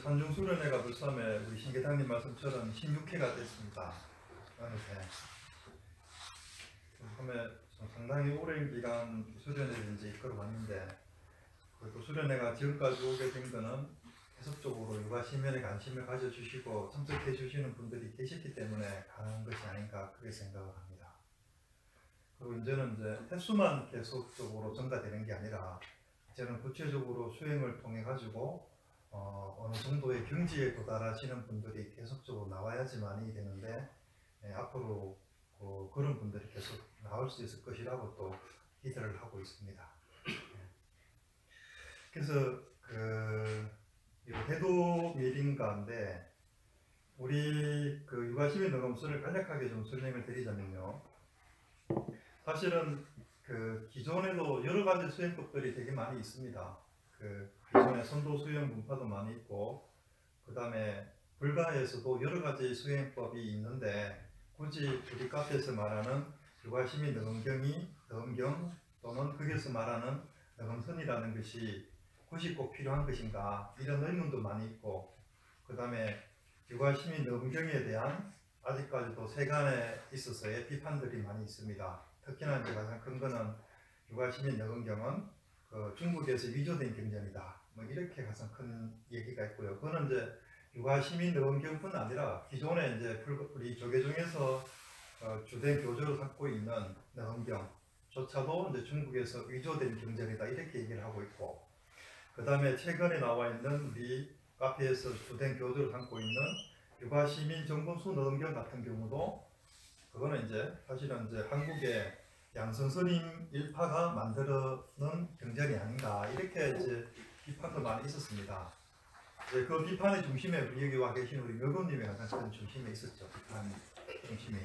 산중수련회가 불참에 우리 신계장님 말씀처럼 16회가 됐습니다. 어느새 처음에 상당히 오랜 기간 수련회를 이제 이끌어왔는데, 또 수련회가 지금까지 오게 된 것은 계속적으로 육아심연에 관심을 가져주시고 참석해 주시는 분들이 계셨기 때문에 가능한 것이 아닌가 그렇게 생각을 합니다. 그리고 이제는 횟수만 계속적으로 증가되는 게 아니라 이제는 구체적으로 수행을 통해 가지고 어느 정도의 경지에 도달하시는 분들이 계속적으로 나와야지만이 되는데, 앞으로 그런 분들이 계속 나올 수 있을 것이라고 또 기대를 하고 있습니다. 그래서 대도 미팅 가운데 우리 육아시민 능엄수를 간략하게 좀 설명을 드리자면요, 사실은 기존에도 여러 가지 수행법들이 되게 많이 있습니다. 기존에 선도 수행 분파도 많이 있고, 그 다음에 불가에서도 여러 가지 수행법이 있는데, 굳이 우리 카페에서 말하는 육아시민 능엄경 또는 거기서 말하는 능엄선이라는 것이 굳이 꼭 필요한 것인가, 이런 의문도 많이 있고, 그 다음에 육아시민 능엄경에 대한 아직까지도 세간에 있어서의 비판들이 많이 있습니다. 특히나 이제 가장 큰 거는 육아시민 능엄경은 중국에서 위조된 경전이다, 뭐 이렇게 가장 큰 얘기가 있고요. 그거는 이제 육아시민 능엄경뿐 아니라 기존에 이제 우리 조계종에서 주된 교조로 삼고 있는 능엄경조차도 이제 중국에서 위조된 경전이다, 이렇게 얘기를 하고 있고, 그 다음에 최근에 나와 있는 우리 카페에서 주된 교조로 삼고 있는 육아시민 정본수 능엄경 같은 경우도 그거는 사실은 한국의 양선스님 일파가 만들어놓은 경전이 아닌가, 이렇게 비판도 많이 있었습니다. 그 비판의 중심에 여기 와 계신 우리 묘건님이 가장 큰 중심에 있었죠. 비판 중심에.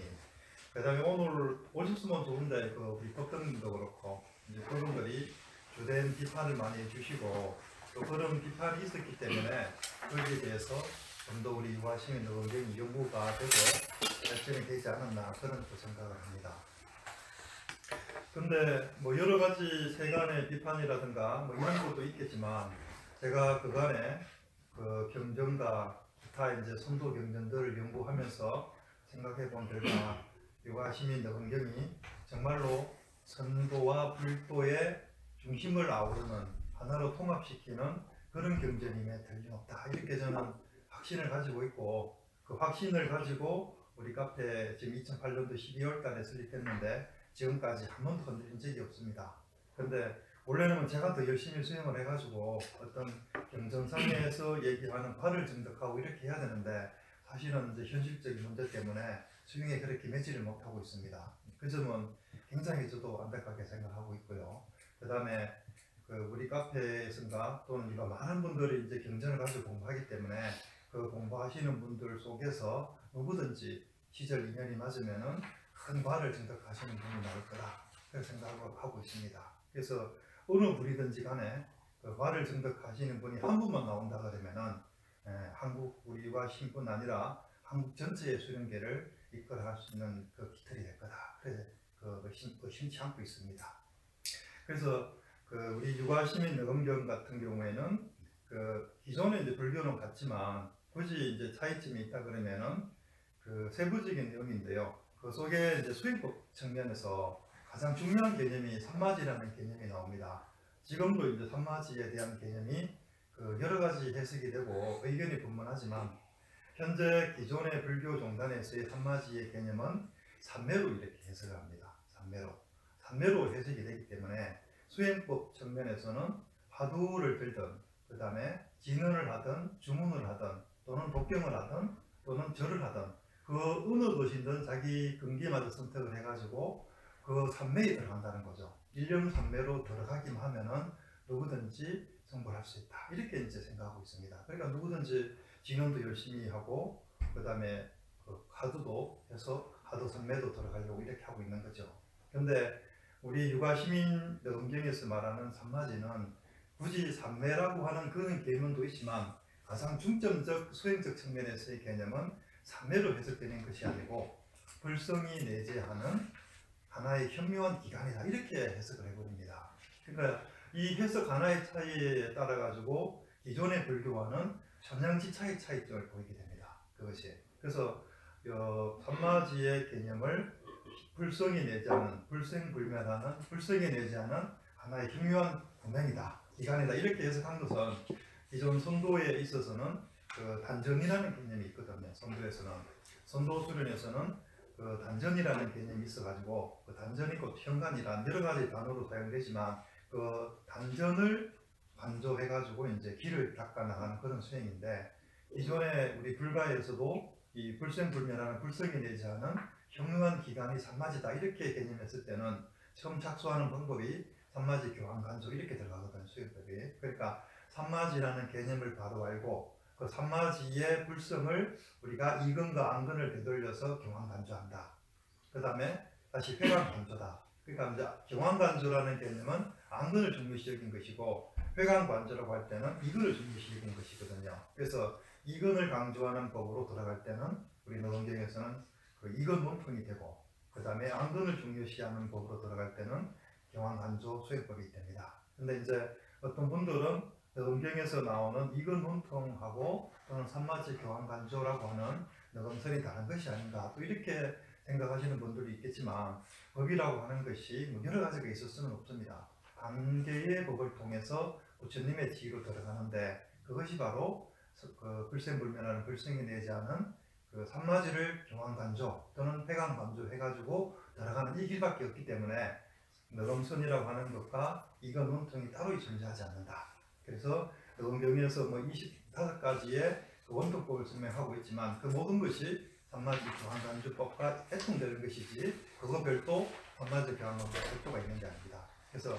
그 다음에 오늘 오셨으면 좋은데 우리 법등님도 그렇고 그분들이 주된 비판을 많이 해주시고, 또 그런 비판이 있었기 때문에 거기에 대해서 좀 더 우리 육아시민 능엄경이 연구가 되고 발전이 되지 않았나, 그런 또 생각을 합니다. 근데 여러 가지 세간의 비판이라든가 이런 것도 있겠지만, 제가 그간에 경전과 기타 선도 경전들을 연구하면서 생각해 본 결과, 육아시민 능엄경이 정말로 선도와 불도의 중심을 아우르는, 하나로 통합시키는 그런 경전임에 틀림없다, 이렇게 저는 확신을 가지고 있고, 그 확신을 가지고 우리 카페 지금 2008년도 12월 달에 설립했는데 지금까지 한 번도 건드린 적이 없습니다. 근데 원래는 제가 더 열심히 수행을 해가지고 어떤 경전상에서 얘기하는 바를 증득하고 이렇게 해야 되는데, 사실은 현실적인 문제 때문에 수행에 그렇게 매지를 못하고 있습니다. 그 점은 굉장히 저도 안타깝게 생각하고 있고요. 그 다음에 우리 카페에서인가 또는 많은 분들이 경전을 가지고 공부하기 때문에 공부하시는 분들 속에서 누구든지 시절 인연이 맞으면은 큰 바를 증득하시는 분이 나올 거다, 그렇게 생각하고 있습니다. 그래서 어느 분이든지 간에 바를 증득하시는 분이 한 분만 나온다 그러면은 한국 우리 육아심뿐 아니라 한국 전체의 수련계를 이끌어갈 수 있는 깃털이 될 거다, 그래서 심치 않고 있습니다. 그래서 우리 육아시민 능엄경 같은 경우에는 기존의 불교는 같지만 굳이 차이점이 있다 그러면은 세부적인 내용인데요. 그 속에 수행법 측면에서 가장 중요한 개념이 삼마지라는 개념이 나옵니다. 지금도 삼마지에 대한 개념이 여러 가지 해석이 되고 의견이 분분하지만, 현재 기존의 불교 종단에서의 삼마지의 개념은 삼매로 이렇게 해석을 합니다. 삼매로 해석이 되기 때문에 수행법 측면에서는 화두를 들든, 그 다음에 진언을 하든 주문을 하든 또는 독경을 하든 또는 절을 하든 어느 것이든 자기 근기마다 선택을 해가지고 삼매에 들어간다는 거죠. 일념삼매로 들어가기만 하면은 누구든지 성불할 수 있다, 이렇게 생각하고 있습니다. 그러니까 누구든지 진언도 열심히 하고, 그 다음에 화두도 해서 화두삼매도 들어가려고 이렇게 하고 있는 거죠. 근데 우리 육아시민 능엄경에서 말하는 삼마지는 굳이 삼매라고 하는 그런 개념도 있지만, 가장 중점적 수행적 측면에서의 개념은 삼매로 해석되는 것이 아니고 불성이 내재하는 하나의 현묘한 기간이다, 이렇게 해석을 해버립니다. 그러니까 이 해석 하나의 차이에 따라 가지고 기존의 불교와는 천양지차의 차이점을 보이게 됩니다. 그것이. 그래서 산마지의 개념을 불성이 내지 않은, 불생불멸하는, 불성이 내지 않은 하나의 중요한 구명이다, 기간이다, 이렇게 해석한 것은 기존 선도에 있어서는 그 단전이라는 개념이 있거든요. 선도에서는, 선도 수련에서는 그 단전이라는 개념이 있어가지고, 그 단전이 곧 현관이란 여러 가지 단어로 사용되지만 그 단전을 관조해가지고 이제 길을 닦아 나가는 그런 수행인데, 기존에 우리 불가에서도 이 불생불멸하는, 불성이 내지 않은 현무한 기간이 산마지다, 이렇게 개념했을 때는 처음 착수하는 방법이 산마지 교환간조 이렇게 들어가거든요, 수행법이. 그러니까 산마지라는 개념을 바로 알고 그 산마지의 불성을 우리가 이근과 안근을 되돌려서 교환간조한다. 그 다음에 다시 회관간조다. 그러니까 이제 교환간조라는 개념은 안근을 중요시 여긴 것이고, 회관간조라고 할 때는 이근을 중요시 여긴 것이거든요. 그래서 이근을 강조하는 법으로 들어갈 때는 우리 노동경에서는 그 이근 논풍이 되고, 그 다음에 안근을 중요시하는 법으로 들어갈 때는 경환간조 수행법이 됩니다. 근데 이제 어떤 분들은 노동경에서 나오는 이근 논풍하고 또는 산마지 경환간조라고 하는 노동선이 다른 것이 아닌가, 또 이렇게 생각하시는 분들이 있겠지만, 법이라고 하는 것이 뭐 여러 가지가 있을 수는 없습니다. 관계의 법을 통해서 부처님의 지위로 들어가는데, 그것이 바로 그 불생불멸하는, 불성이 내지 않은 그 산마지를 경환간조 또는 회관간조 해가지고 들어가는 이 길밖에 없기 때문에 너검선이라고 하는 것과 이건 원통이 따로 존재하지 않는다. 그래서 노동경에서 뭐 25가지의 그 원통법을 설명하고 있지만 그 모든 것이 산마지 교환간주법과 애통되는 것이지, 그거 별도 산마지 교환간주 별도가 있는 게 아닙니다. 그래서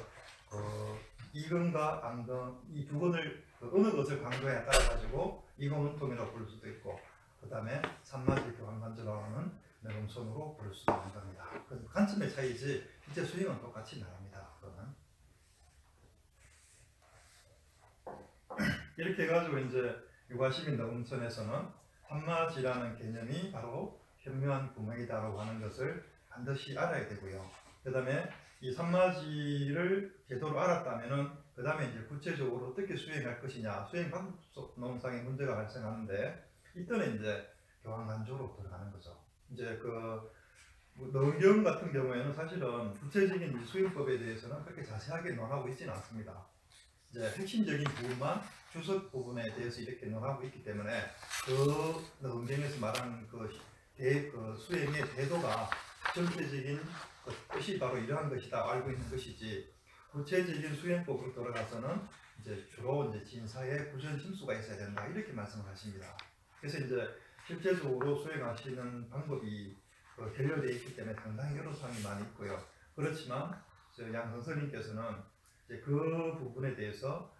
이근과 안근, 이 두 건을 어느 것을 강조해야 따라 가지고 이건 원통이라고 부를 수도 있고, 그 다음에 산마지 교환간주라고 하는 내검선으로 부를 수도 있는 겁니다. 그래서 관점의 차이지 실제 수행은 똑같이 나갑니다. 그거는. 이렇게 해가지고 이제 유가시민 내검선에서는 산마지라는 개념이 바로 현묘한 구멍이다라고 하는 것을 반드시 알아야 되고요. 그 다음에 이 산마지를 제대로 알았다면은 그 다음에 이제 구체적으로 어떻게 수행할 것이냐, 수행 방법론상의 문제가 발생하는데, 이때는 이제 교환간조로 들어가는 거죠. 이제 그 노경 같은 경우에는 사실은 구체적인 수행법에 대해서는 그렇게 자세하게 논하고 있지는 않습니다. 이제 핵심적인 부분만, 주석 부분에 대해서 이렇게 논하고 있기 때문에 그 노경에서 말하는 그 수행의 태도가 전체적인 그 뜻이 바로 이러한 것이다 알고 있는 것이지, 구체적인 수행법으로 들어가서는 이제 주로 이제 진사의 구전 심수가 있어야 된다, 이렇게 말씀을 하십니다. 그래서 이제 실제적으로 수행하시는 방법이 결여되어 있기 때문에 상당히 여러사항이 많이 있고요. 그렇지만 양선생님께서는 이제 그 부분에 대해서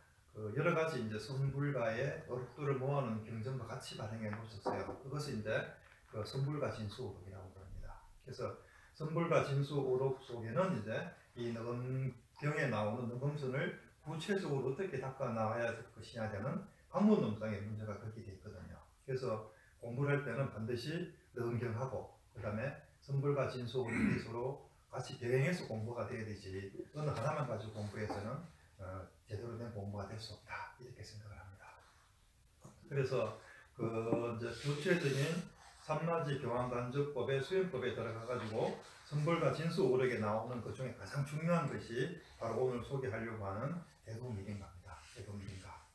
여러 가지 이제 선불가의 어록들을 모아놓은 경전과 같이 발행해 놓으셨어요. 그것이 이제 그 선불가 진수오록이라고 합니다. 그래서 선불가 진수오록 속에는 이제 이 너검경에 나오는 너검선을 구체적으로 어떻게 닦아 나와야 될 것이냐 되는 방문론상의 문제가 그렇게 되어 있거든요. 그래서 공부를 할 때는 반드시 너검경하고 그 다음에 선불과 진수오록이 서로 같이 병행해서 공부가 돼야 되지, 어느 하나만 가지고 공부해서는 제대로 된 공부가 될 수 없다, 이렇게 생각을 합니다. 그래서 그 이제 구체적인 산마지 교환간주법의 수행법에 들어가가지고 선불과 진수오록에 나오는 것 중에 가장 중요한 것이 바로 오늘 소개하려고 하는 대도미rin가입니다. 대도미rin가.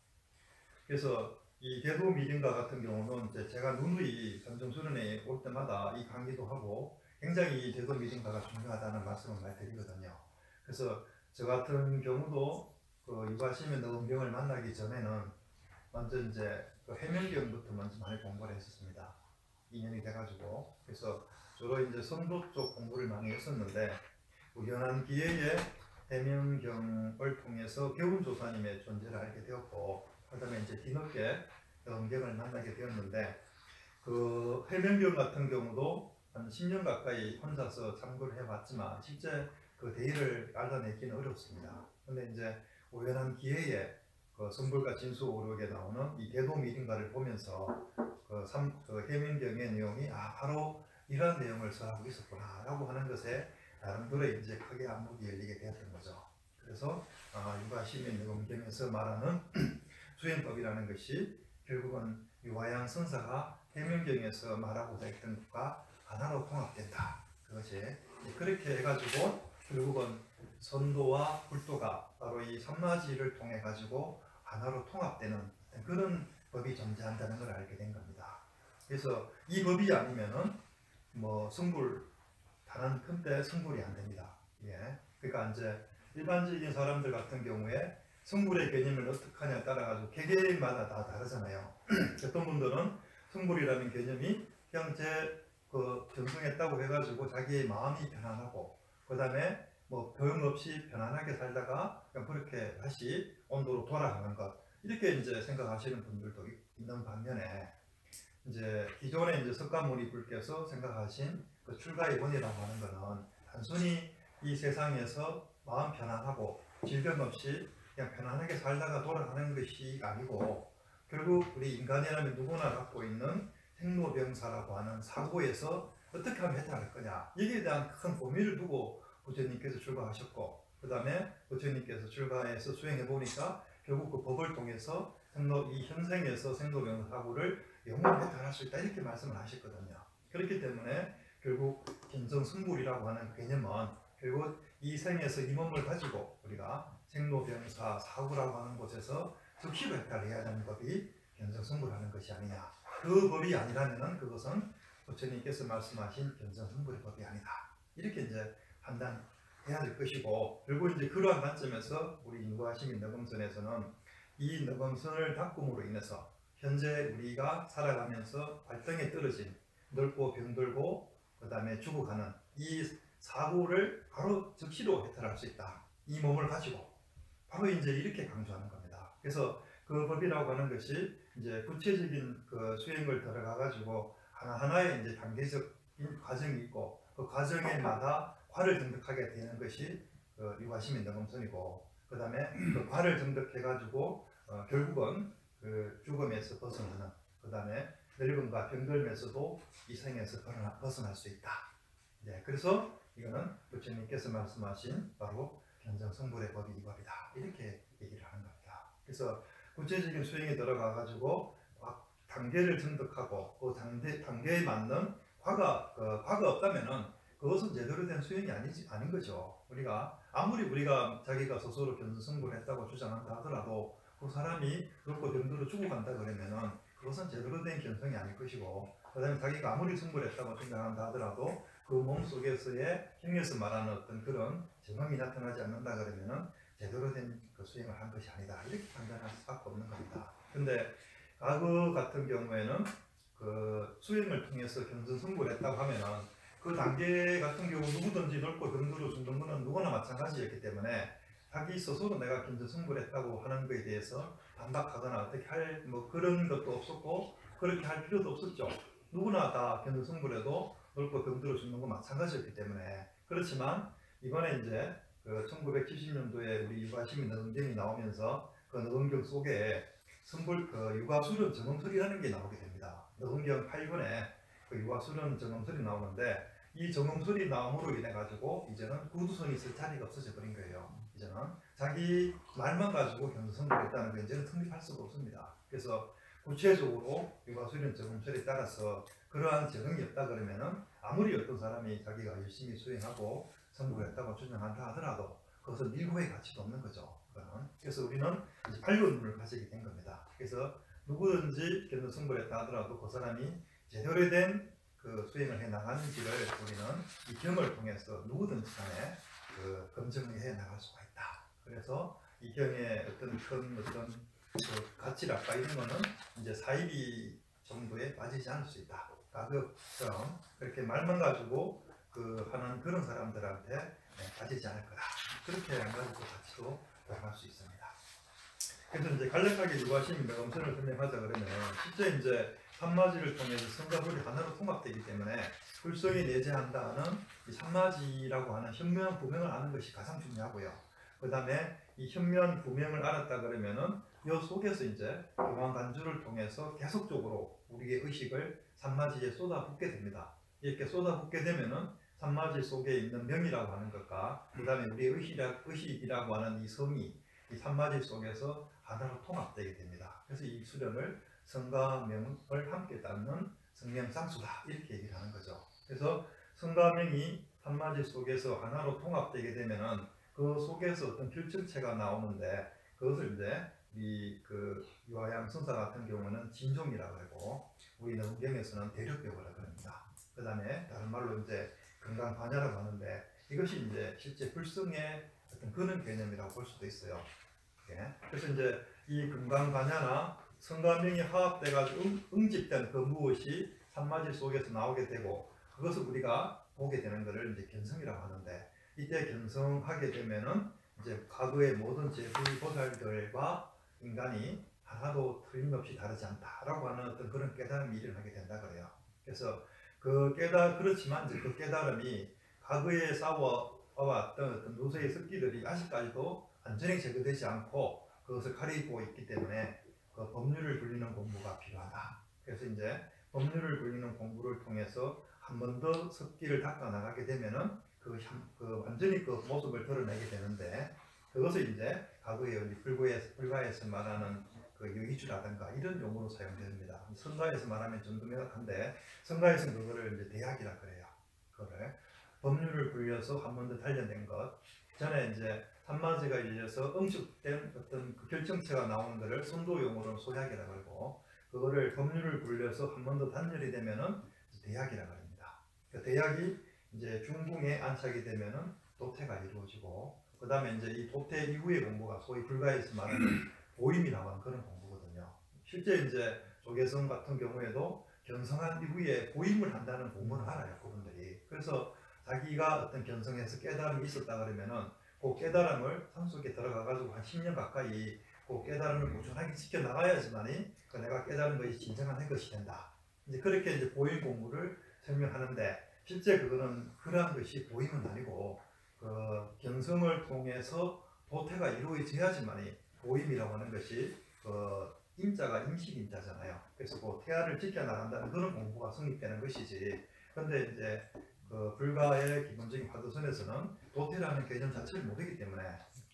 그래서 이 대도미rin가 같은 경우는 이제 제가 누누이 전정수련회 올 때마다 이 강의도 하고 굉장히 이 대도미rin가가 중요하다는 말씀을 많이 드리거든요. 그래서 저 같은 경우도 그 유가시민 너검경을 만나기 전에는 먼저 이제 그 해명경부터 먼저 많이 공부를 했었습니다. 2년이 돼가지고. 그래서 주로 이제 선도 쪽 공부를 많이 했었는데, 우연한 기회에 해명경을 통해서 교훈조사님의 존재를 알게 되었고, 그다음에 이제 뒤늦게 너검경을 만나게 되었는데, 그 해명경 같은 경우도 한 10년 가까이 혼자서 참고를 해봤지만 실제 그 대의를 알아내기는 어렵습니다. 근데 이제 우연한 기회에 그 선불과 진수오록에 나오는 이 대도미rin가를 보면서 그 해명경의 내용이 바로 이러한 내용을 써하고 있었구나 라고 하는 것에 나름대로 이제 크게 안목이 열리게 되었던 거죠. 그래서 유가시민 너검경에서 말하는 수행법이라는 것이 결국은 유화양 선사가 해명경에서 말하고자 했던 것과 하나로 통합된다. 그것이 그렇게 해가지고 결국은 선도와 불도가 바로 이 삼마지를 통해 가지고 하나로 통합되는 그런 법이 존재한다는 걸 알게 된 겁니다. 그래서 이 법이 아니면은 뭐 성불 단한 큰때 성불이 안 됩니다. 예. 그러니까 이제 일반적인 사람들 같은 경우에 성불의 개념을 어떻게 하냐에 따라 가지고 개개인마다 다 다르잖아요. 어떤 분들은 성불이라는 개념이 그냥 그 견성했다고 해가지고 자기의 마음이 편안하고 그 다음에 뭐 병 없이 편안하게 살다가 그냥 그렇게 다시 온도로 돌아가는 것 이렇게 이제 생각하시는 분들도 있는 반면에 이제 기존에 이제 석가모니 불께서 생각하신 그 출가의 본이라고 하는 것은 단순히 이 세상에서 마음 편안하고 질병 없이 그냥 편안하게 살다가 돌아가는 것이 아니고 결국 우리 인간이라면 누구나 갖고 있는 생로병사라고 하는 사고에서 어떻게 하면 해탈할 거냐 여기에 대한 큰 고민을 두고 부처님께서 출가하셨고 그 다음에 부처님께서 출가해서 수행해 보니까 결국 그 법을 통해서 이 현생에서 생로병사 사고를 영원히 해탈할 수 있다 이렇게 말씀을 하셨거든요. 그렇기 때문에 결국 견성승불이라고 하는 개념은 결국 이 생에서 이 몸을 가지고 우리가 생로병사 사고라고 하는 곳에서 즉시로 해탈해야 하는 법이 견성승불하는 것이 아니냐. 그 법이 아니라면 그것은 부처님께서 말씀하신 견성승불의 법이 아니다. 이렇게 이제 판단해야 될 것이고 결국 이제 그러한 관점에서 우리 유가심인 너검선에서는 이 너검선을 닦음으로 인해서 현재 우리가 살아가면서 발등에 떨어진 넓고 병들고 그 다음에 죽어가는 이 사고를 바로 즉시로 해탈할 수 있다. 이 몸을 가지고 바로 이제 이렇게 강조하는 겁니다. 그래서 그 법이라고 하는 것이 이제 구체적인 그 수행을 들어가 가지고 하나하나의 이제 단계적인 과정이 있고 그 과정에마다 과를 정득하게 되는 것이 그 유가심인 너검선이고 그 다음에 그 과를 정득해 가지고 결국은 그 죽음에서 벗어나는 그 다음에 늙음과 병들면서도 이 생에서 벗어날 수 있다. 네, 그래서 이거는 부처님께서 말씀하신 바로 견성승불의 법이 이 법이다. 이렇게 얘기를 하는 겁니다. 그래서 구체적인 수행에 들어가 가지고 단계를 정득하고 그 단계에 맞는 과가 없다면은 그것은 제대로 된 수행이 아닌 거죠. 아무리 우리가 자기가 스스로 견성승불을 했다고 주장한다 하더라도 그 사람이 그렇고 병들어 죽어간다 그러면은 그것은 제대로 된 견성이 아닐 것이고 그 다음에 자기가 아무리 승불했다고 생각한다 하더라도 그 몸 속에서의 힘에서 말하는 어떤 그런 정황이 나타나지 않는다 그러면은 제대로 된 그 수행을 한 것이 아니다. 이렇게 판단할 수밖에 없는 겁니다. 근데 과거 같은 경우에는 그 수행을 통해서 견성승불을 했다고 하면은 그 단계 같은 경우 누구든지 넓고 병들어 죽는 것은 누구나 마찬가지였기 때문에 자기 스스로 내가 견성승불을 했다고 하는 것에 대해서 반박하거나 어떻게 할 뭐 그런 것도 없었고 그렇게 할 필요도 없었죠. 누구나 다 견성승불해도 넓고 병들어 죽는 건 마찬가지였기 때문에 그렇지만 이번에 이제 그 1970년도에 우리 유가심인 너검경이 나오면서 그 너검경 속에 유가수련 정엄설이라는 게 나오게 됩니다. 너검경 8권에 그 유가수련 정엄설이 나오는데 이 정엄설이 나옴으로 인해 가지고 이제는 구두선이 있을 자리가 없어져 버린 거예요. 이제는 자기 말만 가지고 견성승불했다는 게 이제는 성립할 수가 없습니다. 그래서 구체적으로 유가수련 정엄설에 따라서 그러한 정응이 없다 그러면은 아무리 어떤 사람이 자기가 열심히 수행하고 성불했다고 주장한다 하더라도 그것은 일고의 가치도 없는 거죠. 그래서 우리는 이제 반론을 가지게 된 겁니다. 그래서 누구든지 견성승불했다 하더라도 그 사람이 제대로 된 그 수행을 해 나가는지를 우리는 이 경을 통해서 누구든지 간에 그 검증을 해 나갈 수가 있다. 그래서 이 경의 어떤 그 가치랄까 이런 거는 이제 사이비 정도에 빠지지 않을 수 있다. 가급처럼 그렇게 말만 가지고 하는 그런 사람들한테 빠지지 않을 거다. 그렇게 안 가지고 가치도 나갈 수 있습니다. 그래서 이제 간략하게 유가심인 너검선을 설명하자 그러면 실제 이제 삼마지를 통해서 성가불이 하나로 통합되기 때문에 불성이 내재한다는 이 삼마지라고 하는 현면 구명을 아는 것이 가장 중요하고요. 그 다음에 이 현면 구명을 알았다 그러면은 이 속에서 이제 교만간주를 통해서 계속적으로 우리의 의식을 삼마지에 쏟아붓게 됩니다. 이렇게 쏟아붓게 되면은 삼마지 속에 있는 명이라고 하는 것과 그 다음에 우리의 의식이라고 하는 이 성이 이 삼마지 속에서 하나로 통합되게 됩니다. 그래서 이 수련을 성과 명을 함께 따르는 성명상수다 이렇게 얘기를 하는 거죠. 그래서 성과 명이 한마디 속에서 하나로 통합되게 되면은 그 속에서 어떤 결정체가 나오는데 그것을 이제 그 유아양 성사 같은 경우는 진종이라고 하고 우리 농경에서는 대륙벽이라고 합니다. 그 다음에 다른 말로 이제 건강반야라고 하는데 이것이 이제 실제 불성의 어떤 그런 개념이라고 볼 수도 있어요. 예. 그래서 이제 이 건강반야나 성과명이 화합돼가지고 응집된 그 무엇이 산마지 속에서 나오게 되고 그것을 우리가 보게 되는 것을 이제 견성이라고 하는데 이때 견성하게 되면은 이제 과거의 모든 제불보살들과 인간이 하나도 틀림없이 다르지 않다라고 하는 어떤 그런 깨달음이 일어나게 된다 그래요. 그래서 그렇지만 이제 그 깨달음이 과거에 싸워왔던 어떤 노세의 습기들이 아직까지도 완전히 제거되지 않고 그것을 가리고 있기 때문에 그 법률을 굴리는 공부가 필요하다. 그래서 이제 법률을 굴리는 공부를 통해서 한 번 더 습기를 닦아 나가게 되면은 완전히 그 모습을 드러내게 되는데 그것을 이제 과거에 불가에서 말하는 그 유의주라든가 이런 용어로 사용됩니다. 성가에서 말하면 좀 더 명확한데 성가에서는 그거를 이제 대학이라 그래요. 그거를 법률을 굴려서 한 번 더 단련된 것. 전에 이제 산마제가 열려서 응축된 어떤 그 결정체가 나오는 것을 선도용어로는 소약이라고 하고 그거를 법률을 굴려서 한 번 더 단열이 되면은 대약이라고 합니다. 그 대약이 이제 중궁에 안착이 되면은 도태가 이루어지고 그 다음에 이제 이 도태 이후의 공부가 소위 불가에서 말하는 보임이라고 하는 그런 공부거든요. 실제 이제 조계성 같은 경우에도 견성한 이후에 보임을 한다는 공부를 알아요, 그분들이. 그래서 자기가 어떤 견성에서 깨달음이 있었다 그러면은 그 깨달음을 산속에 들어가가지고 한 10년 가까이 그 깨달음을 꾸준하게 지켜나가야지만이 그 내가 깨달은 것이 진정한 내 것이 된다. 이제 그렇게 이제 보임 공부를 설명하는데 실제 그거는 그러한 것이 보임은 아니고 그 견성을 통해서 도태가 이루어져야지만이 보임이라고 하는 것이 그 임자가 임식임자잖아요. 그래서 그 태아를 지켜나간다는 그런 공부가 성립되는 것이지. 그런데 이제 그 불가의 기본적인 화두선에서는 도태라는 개념 자체를 모르기 때문에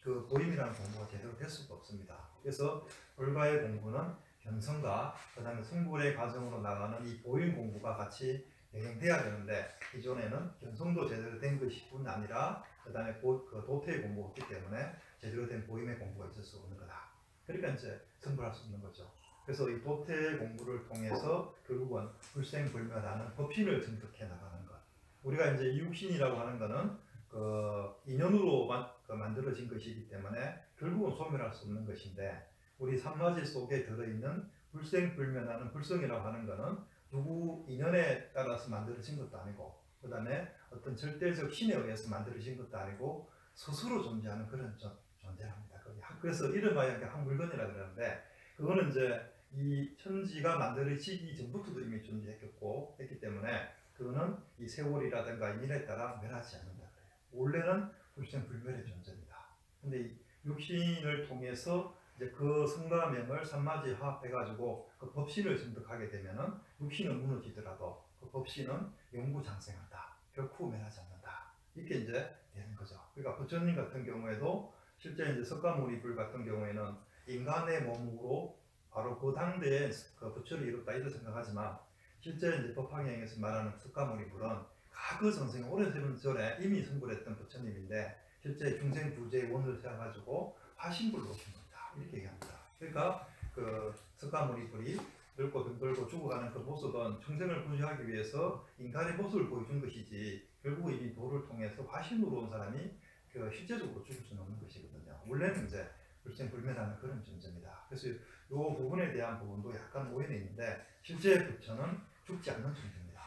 그 보임이라는 공부가 제대로 될 수가 없습니다. 그래서 불가의 공부는 견성과 그 다음에 성불의 과정으로 나가는 이 보임 공부가 같이 병행돼야 되는데 기존에는 견성도 제대로 된 것이 뿐 아니라 그 다음에 그 도태의 공부가 없기 때문에 제대로 된 보임의 공부가 있을 수 없는 거다. 그러니까 이제 성불할 수 없는 거죠. 그래서 이 도태 공부를 통해서 결국은 불생불멸하는 법신을 증득해 나가는 것. 우리가 이제 이육신이라고 하는 것은 그 인연으로 만들어진 것이기 때문에 결국은 소멸할 수 없는 것인데 우리 산마지 속에 들어있는 불생불멸하는 불성이라고 하는 것은 누구 인연에 따라서 만들어진 것도 아니고 그 다음에 어떤 절대적 신에 의해서 만들어진 것도 아니고 스스로 존재하는 그런 존재랍니다. 그래서 이름하여 한 물건이라 그러는데 그거는 이제 이 천지가 만들어지기 전부터도 이미 존재했고 했기 때문에 그거는 이 세월이라든가 인연에 따라 변하지 않는다 그래요. 원래는 불생불멸의 존재입니다. 근데 이 육신을 통해서 이제 그 성과명을 산마지 화합해가지고 그 법신을 증득하게 되면은 육신은 무너지더라도 그 법신은 영구장생한다. 결코 멸하지 않는다. 이렇게 이제 되는 거죠. 그러니까 부처님 같은 경우에도 실제 이제 석가모니불 같은 경우에는 인간의 몸으로 바로 그 당대에 그 부처를 이뤘다 이렇게 생각하지만 실제 이제 법화경에서 말하는 석가모니불은 과거 전생 오래전 전에 이미 성불했던 부처님인데 실제 중생 부재의 원을 세워가지고 화신불로 오신 겁니다. 이렇게 얘기합니다. 그러니까 그 석가모니불이 늙고 병들고 죽어가는 그 모습은 중생을 구제하기 위해서 인간의 모습을 보여준 것이지 결국 이 도를 통해서 화신으로 온 사람이 그 실제적으로 죽을 수는 없는 것이거든요. 원래는 이제 불생불멸하는 그런 존재입니다. 그래서 이 부분에 대한 부분도 약간 오해는 있는데 실제 부처는 죽지 않는 존재입니다.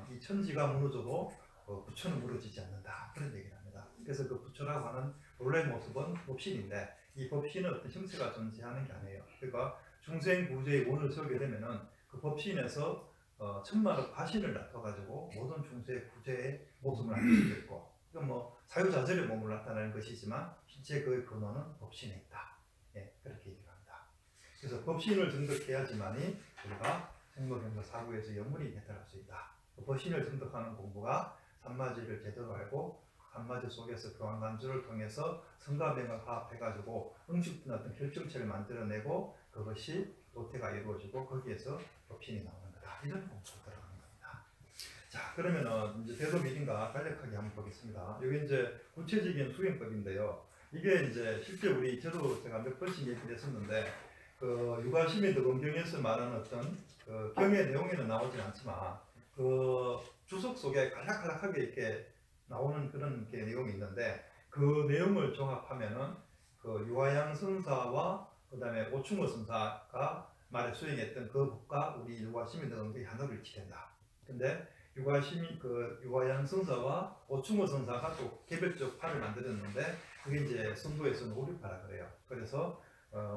이 천지가 무너져도 부처는 무너지지 않는다. 그런 얘기를 합니다. 그래서 그 부처라고 하는 본래 모습은 법신인데 이 법신은 어떤 형체가 존재하는 게 아니에요. 그러니까 중생 구제의 원을 세우게 되면은 그 법신에서 천만의 화신을 나타가지고 모든 중생 구제의 모습을 알수 있고 이건 뭐 사유자절의 몸을 나타내는 것이지만 실제 그 근원은 법신에 있다. 예, 그렇게 얘기를 합니다. 그래서 법신을 증득해야지만이 우리가 생로병사 사구에서 영문이 해탈할 수 있다. 그 법신을 증득하는 공부가 산마지를 제대로 알고 산마지 속에서 교환간주를 통해서 성과명을 화합해가지고 응축된 어떤 결정체를 만들어내고 그것이 도태가 이루어지고 거기에서 법신이 나오는 거다. 이런 공부가 들어가는 겁니다. 자, 그러면은 이제 대도미린가 간략하게 한번 보겠습니다. 여기 이제 구체적인 수행법인데요. 이게 이제 실제 저도 제가 몇 번씩 얘기를 했었는데 그 유가심의 득엄경에서 말하는 어떤 그 경의 내용에는 나오진 않지만 그 주석 속에 간략하게 이렇게 나오는 그런 게 내용이 있는데 그 내용을 종합하면은 그 유화양 선사와 그 다음에 오충호 선사가 말에 수행했던 그 법과 우리 유화심의 득엄경이 하나로 일치된다. 근데 유화양 선사와 오충호 선사가 또 개별적 파를 만들었는데 그게 이제 선도에서는 오류파라 그래요. 그래서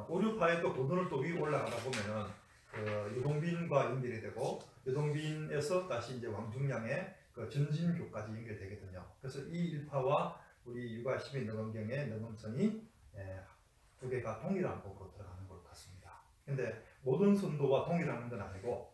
오류파의 또 고도를 또 위로 올라가다 보면은 그 유동빈과 연결이 되고 유동빈에서 다시 이제 왕중량의 그 전진교까지 연결되거든요. 그래서 이 일파와 우리 유가심의 능엄경의 능엄선이 두 개가 동일한 법으로 들어가는 것 같습니다. 근데 모든 선도와 동일한 건 아니고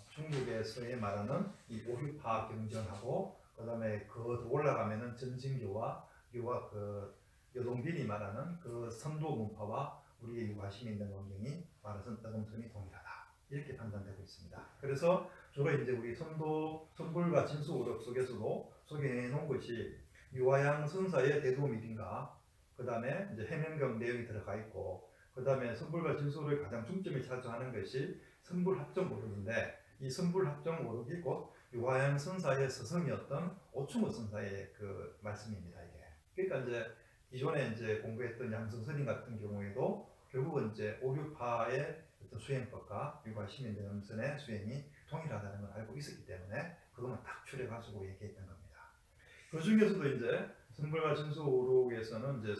중국에서의 말하는 이 오류파 경전하고 그 다음에 그 올라가면은 전진교와 그 여동빈이 말하는 그 선도 문파와 우리의 유가심이 있는 원경이 말하는 능엄선이 동일하다. 이렇게 판단되고 있습니다. 그래서 주로 이제 우리 선불과 진수오력 속에서도 소개해 놓은 것이 유화양 선사의 대도미린가, 그 다음에 이제 해명경 내용이 들어가 있고, 그 다음에 선불과 진수오력의 가장 중점이 차지하는 것이 선불합정오력인데, 이 선불합정오력이 곧 유화양 선사의 스승이었던 오충호 선사의 그 말씀입니다. 이게. 그러니까 이제 기존에 이제 공부했던 양성스님 같은 경우에도 결국은 이제 오류파의 어떤 수행법과 유가심의 능엄선의 수행이 동일하다는 걸 알고 있었기 때문에 그것만 딱 추려가지고 얘기했던 겁니다. 그 중에서도 이제 선불과 진수오록에서는 이제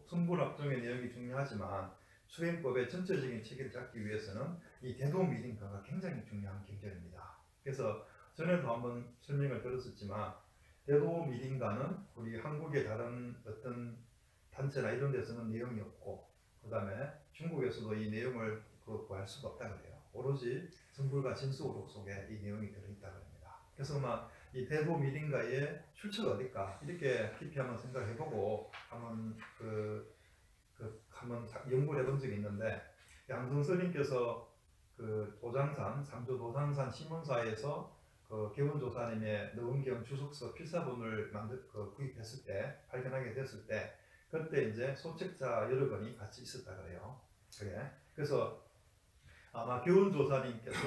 선불합정의 내용이 중요하지만 수행법의 전체적인 체계를 잡기 위해서는 이 대도미린가가 굉장히 중요한 경전입니다. 그래서 전에도 한번 설명을 들었었지만 대도미린가는 우리 한국의 다른 어떤 단체나 이런 데서는 내용이 없고 그 다음에 중국에서도 이 내용을 구할 수가 없다 그래요. 오로지 선불과 진수오록 속에 이 내용이 들어있다 그럽니다. 그래서 이 대도미린가의 출처가 어딜까 이렇게 깊이 한번 생각해보고 한번 한번 연구를 해본 적이 있는데 양성스님께서 그 도장산 상주 도장산 시문사에서 그 개운조사님의 능엄경 주석서 필사본을 구입했을 때 발견하게 됐을 때 그때 이제 소책자 여러 건이 같이 있었다 그래요. 그래서 아마 개운조사님께서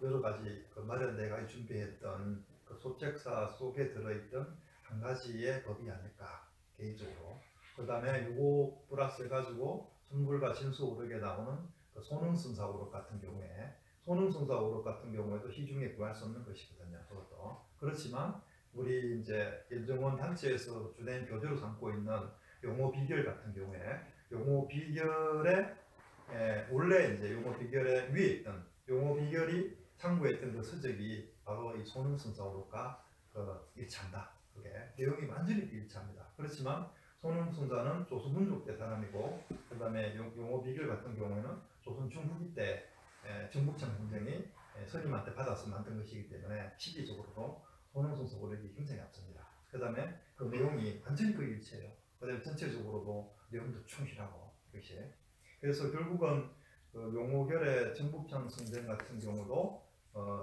여러 가지 그 마련대가 준비했던 그 소책사 속에 들어있던 한 가지의 법이 아닐까 개인적으로. 그 다음에 요거 플러스 해가지고 선불과 진수오록에 나오는 그 소능선사오록 같은 경우에 소능선사오록 같은 경우에도 시중에 구할 수 없는 것이거든요. 그것도 그렇지만 우리 이제 연정원 단체에서 주된 교재로 삼고 있는 용어 비결 같은 경우에 용어 비결에 원래 이제 용어 비결에 위에 있던 용어 비결이 참고했던 그 서적이 바로 이 소능선사오록과 일치한다. 그게 내용이 완전히 일치합니다. 그렇지만 소능선사는 조선 문족 때 사람이고 그 다음에 용어 비결 같은 경우에는 조선 중후기 때 정북창 선생이 스님한테 받아서 만든 것이기 때문에 시기적으로도 소능선사오록이 굉장히 앞섭니다. 그 다음에 그 내용이 완전히 일치해요. 그 다음에 전체적으로도 내용도 충실하고 이것이. 그래서 결국은 그 용호결의 정북창 선생 같은 경우도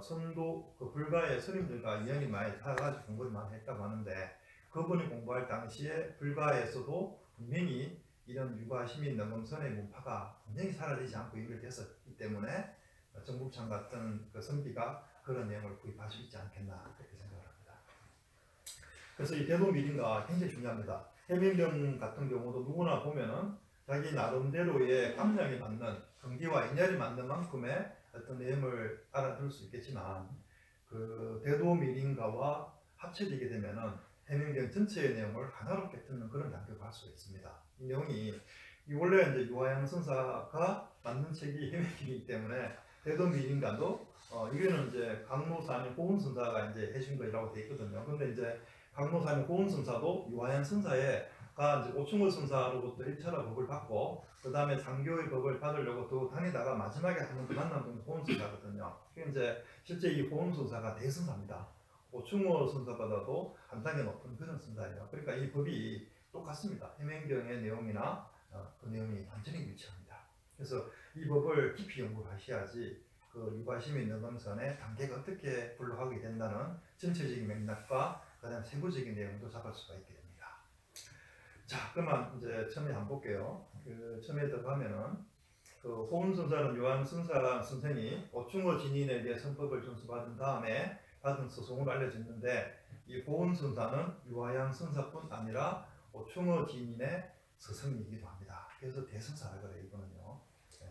선도 그 불가의 스님들과 인연이 많이 닿아가지고 공부를 많이 했다고 하는데 그분이 공부할 당시에 불가에서도 분명히 이런 유가심이 능엄선의 문파가 분명히 사라지지 않고 연결됐었기 때문에 정북창 같은 그 선비가 그런 내용을 구입할 수 있지 않겠나 그렇게 생각을 합니다. 그래서 이 대도미린가 굉장히 중요합니다. 해명경 같은 경우도 누구나 보면은 자기 나름대로의 감량이 맞는 경기와 인연이 맞는 만큼의 어떤 내용을 알아들을 수 있겠지만 그 대도미린가와 합쳐지게 되면은 해명경 전체의 내용을 하나롭게 듣는 그런 단계가 할 수가 있습니다. 이 내용이 원래 이제 유화양 선사가 만든 책이 해명경이기 때문에 대도미린가도 이거는 이제 강노사님 고운선사가 이제 해준 거라고 되어 있거든요. 근데 이제 강노사님 고운선사도 유화양 선사가 이제 오충호 선사로부터 1차로 법을 받고 그 다음에 장교의 법을 받으려고 또 다니다가 마지막에 한 번 만난 분이 고운선사거든요. 이제 실제 이 고운선사가 대선사입니다. 오충호 선사보다도 한 단계 높은 그런 선사예요. 그러니까 이 법이 똑같습니다. 해명경의 내용이나 그 내용이 완전히 일치합니다. 그래서 이 법을 깊이 연구하셔야지 그 유과심이 능음선의 단계가 어떻게 굴러가게 된다는 전체적인 맥락과 가장 세부적인 내용도 잡을 수가 있게 됩니다. 자, 그러면 이제 처음에 한번 볼게요. 그 처음에 들어가면은 그 호은선사는 요한선사 선생이 오충어 진인에게 선법을 전수받은 다음에 받은 서송으로 알려져 있는데, 이 호은선사는 유화양 선사뿐 아니라 오충어 진인의 스승이기도 합니다. 그래서 대선사라 그래요, 이거는요. 네.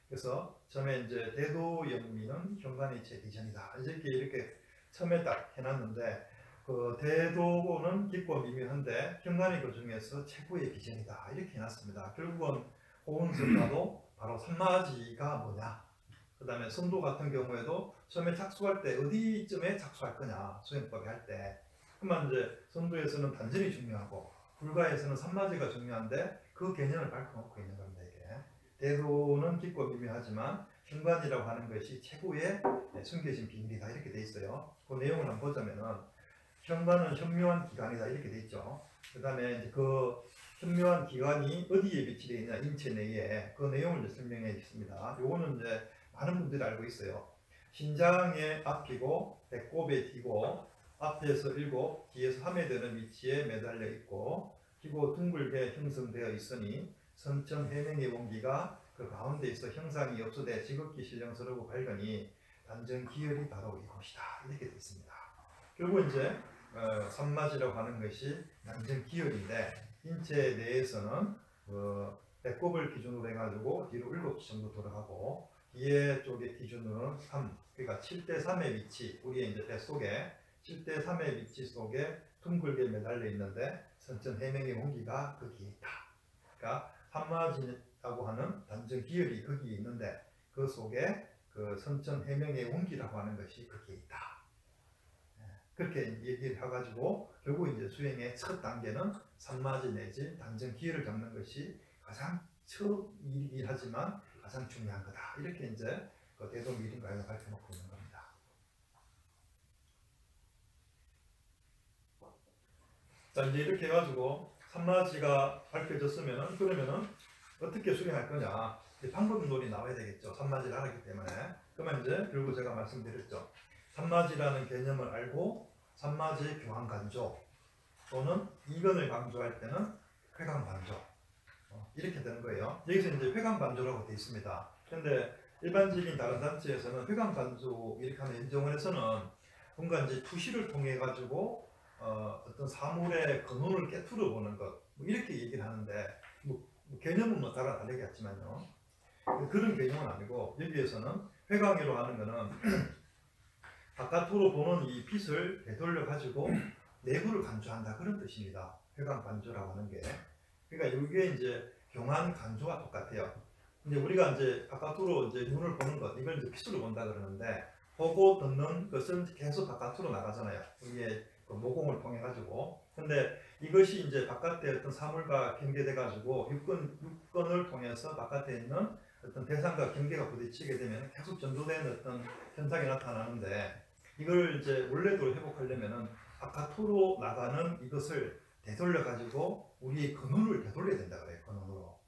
그래서 처음에 이제 대도영미는 현관이체 비전이다, 이렇게 처음에 딱 해놨는데, 그 대도는 깊고 미묘한데 현관이 그 중에서 최고의 비전이다, 이렇게 해놨습니다. 결국은 호은선사도 바로 산마지가 뭐냐, 그 다음에 선도 같은 경우에도 처음에 착수할 때 어디쯤에 착수할 거냐, 수행법에 할 때. 그러면 이제 선도에서는 단전이 중요하고 불가에서는 산마지가 중요한데 그 개념을 밝혀놓고 있는 겁니다. 이게 대도는 깊고 미묘하지만 현관이라고 하는 것이 최고의 숨겨진 비밀이다, 이렇게 돼 있어요. 그 내용을 한번 보자면은 현관은 현묘한 기관이다, 이렇게 돼 있죠. 그 다음에 이제 그 현묘한 기관이 어디에 위치되어 있냐, 인체 내에. 그 내용을 이제 설명해 있습니다. 요거는 이제 많은 분들이 알고 있어요. 신장의 앞이고 배꼽에 뒤고 앞에서 7, 뒤에서 3에 되는 위치에 매달려 있고 기고 둥글게 형성되어 있으니 선천 해명의 원기가 그 가운데 있어 형상이 없으되 지극히 신령스러고 밝으니 단전 기혈이 바로 이곳이다, 이렇게 되어 있습니다. 결국 이제 산마지라고 하는 것이 단전 기혈인데, 인체 내에서는 배꼽을 기준으로 해가지고 뒤로 7치 정도 돌아가고 뒤에 쪽의 기준으로는 3, 그러니까 7대3의 위치, 우리의 이제 뱃속에 7대3의 위치 속에 둥글게 매달려 있는데 선천 해명의 원기가 거기에 있다. 그러니까 산마지라고 하는 단전 기혈이 거기에 있는데 그 속에 그 선천 해명의 원기라고 하는 것이 거기에 있다. 그렇게 얘기를 해가지고 결국 이제 수행의 첫 단계는 산마지 내지 단전 기혈을 잡는 것이 가장 처음이긴 하지만 가장 중요한 거다, 이렇게 이제 그 대도미림가에서 밝혀놓고 있는 겁니다. 자, 이제 이렇게 해가지고 산마지가 밝혀졌으면은, 그러면은 어떻게 수행할 거냐, 방법론이 나와야 되겠죠. 산마지를 알았기 때문에. 그러면 이제 결국 제가 말씀드렸죠. 산마지라는 개념을 알고 산마지의 교환간조 또는 이건을 강조할 때는 회광반조, 이렇게 되는 거예요. 여기서 이제 회광반조라고 되어 있습니다. 근데 일반적인 다른 단체에서는 회광반조 이렇게 하는 연정원에서는 뭔가 이제 투시를 통해 가지고 어떤 사물의 근원을 깨트려 보는 것, 뭐 이렇게 얘기를 하는데 개념은 뭐 따라 다르겠지만요. 그런 개념은 아니고 여기에서는 회광이라고 하는 거는 바깥으로 보는 이 빛을 되돌려 가지고 내부를 간주한다, 그런 뜻입니다. 회광반조라고 하는 게. 그러니까 이게 이제 경한 간조와 똑같아요. 근데 우리가 이제 바깥으로 이제 눈을 보는 것, 이걸 이제 빛으로 본다 그러는데, 보고 듣는 것은 계속 바깥으로 나가잖아요. 우리의 그 모공을 통해 가지고. 근데 이것이 이제 바깥에 어떤 사물과 경계돼 가지고 육건을 통해서 바깥에 있는 어떤 대상과 경계가 부딪히게 되면 계속 전도되는 어떤 현상이 나타나는데, 이걸 이제 원래대로 회복하려면은 바깥으로 나가는 이것을 되돌려 가지고 우리의 근원을 되돌려야 된다 그래요. 근원으로.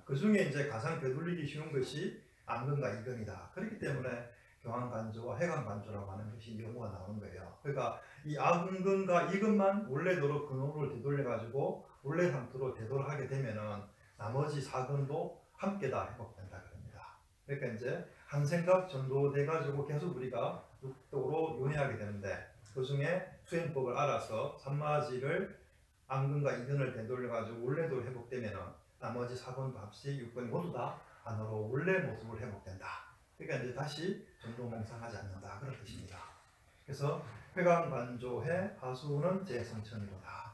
그 중에 이제 가장 되돌리기 쉬운 것이 안근과 이근이다. 그렇기 때문에 교환간조와 회광간조라고 하는 것이 용어가 나오는 거예요. 그러니까 이 안근과 이근만 원래대로 근원으로 되돌려 가지고 원래 상태로 되돌하게 되면은 나머지 사근도 함께 다 회복된다 그럽니다. 그러니까 이제 한 생각 전도돼 가지고 계속 우리가 육도로 요해하게 되는데, 그 중에 수행법을 알아서 산마지를 안근과 이근을 되돌려 가지고 원래대로 회복되면은 나머지 사근도 합시 육근이 모두 다 안으로 원래 모습을 회복된다. 그러니까 이제 다시 전도몽상하지 않는다, 그런 뜻입니다. 그래서 회광반조해 하수는 제성천이로다.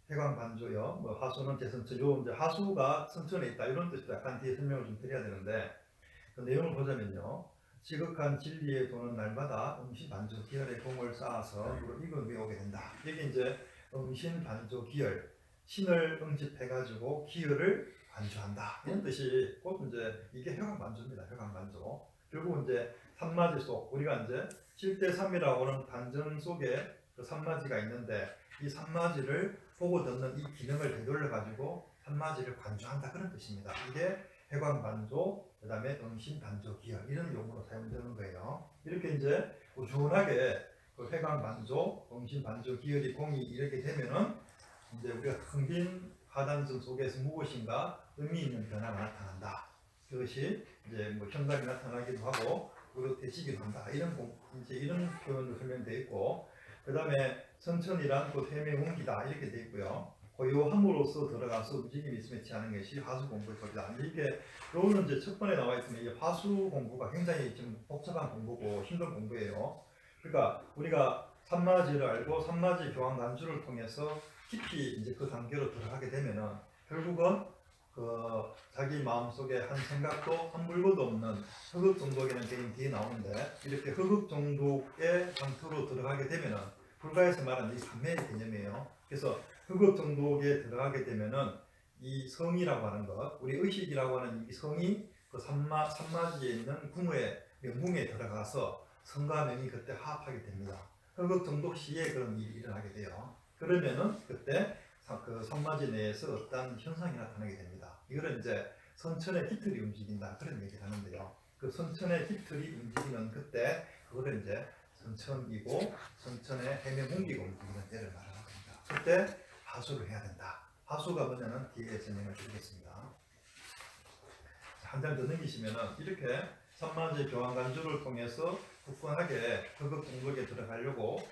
회광반조여, 뭐 하수는 제성천, 요 이제 하수가 성천에 있다, 이런 뜻도 약간 뒤에 설명을 좀 드려야 되는데, 그 내용을 보자면요. 지극한 진리에 도는 날마다 음신반조 기혈의 공을 쌓아서 이걸 외우게 된다. 이게 이제 음신반조 기혈, 신을 응집해가지고 기혈을 반조한다, 이런 뜻이 곧 이제 이게 회광반조입니다. 회광반조. 결국 이제 산마지 속, 우리가 이제 7대3이라고 하는 단전 속에 그 산마지가 있는데, 이 산마지를 보고 듣는 이 기능을 되돌려 가지고 산마지를 관조한다, 그런 뜻입니다. 이게 해광반조, 그 다음에 응신반조 기혈 이런 용어로 사용되는 거예요. 이렇게 이제 꾸준하게 그 해광반조, 응신반조 기혈이 공이 이렇게 되면은 이제 우리가 흥빈 하단선 속에서 무엇인가 의미 있는 변화가 나타난다. 그것이 이제 뭐 현상이 나타나기도 하고 그렇대지기도 한다. 이제 이런 표현으로 설명되어 있고, 그 다음에 선천이란 곧 햄의 운기다 이렇게 되어 있고요. 고요함으로써 들어가서 움직임이 있으면 하는 것이 화수 공부의 법이다. 이게 요거는 이제 첫 번에 나와 있으면 이 화수 공부가 굉장히 좀 복잡한 공부고 힘든 공부예요. 그러니까 우리가 산마지를 알고 산마지 교환 간주를 통해서 깊이 이제 그 단계로 들어가게 되면은 결국은 그 자기 마음속에 한 생각도 한 물건도 없는 흑흑 정독이라는 개념이 뒤에 나오는데, 이렇게 흑흑 정독의 상태로 들어가게 되면은 불가에서 말하는 이 감매의 개념이에요. 그래서 흑흑 정독에 들어가게 되면은 이 성이라고 하는 것, 우리 의식이라고 하는 이 성이 그 산마지에 있는 궁의 명궁에 들어가서 성과 명이 그때 화합하게 됩니다. 흑흑 정독 시에 그런 일이 일어나게 돼요. 그러면은 그때 그 산마지 내에서 어떤 현상이 나타나게 됩니다. 이거를 이제 선천의 깃털이 움직인다 그런 얘기를 하는데요. 그 선천의 깃털이 움직이는 그때 그거를 이제 선천이고 선천의 해명공기가 움직이는 때를 말하는 겁니다. 그때 하수를 해야 된다. 하수가 뭐냐는 뒤에 설명을 드리겠습니다. 한 장 더 넘기시면은 이렇게 산마지 교환간주를 통해서 굳건하게 흑흑 정독에 들어가려고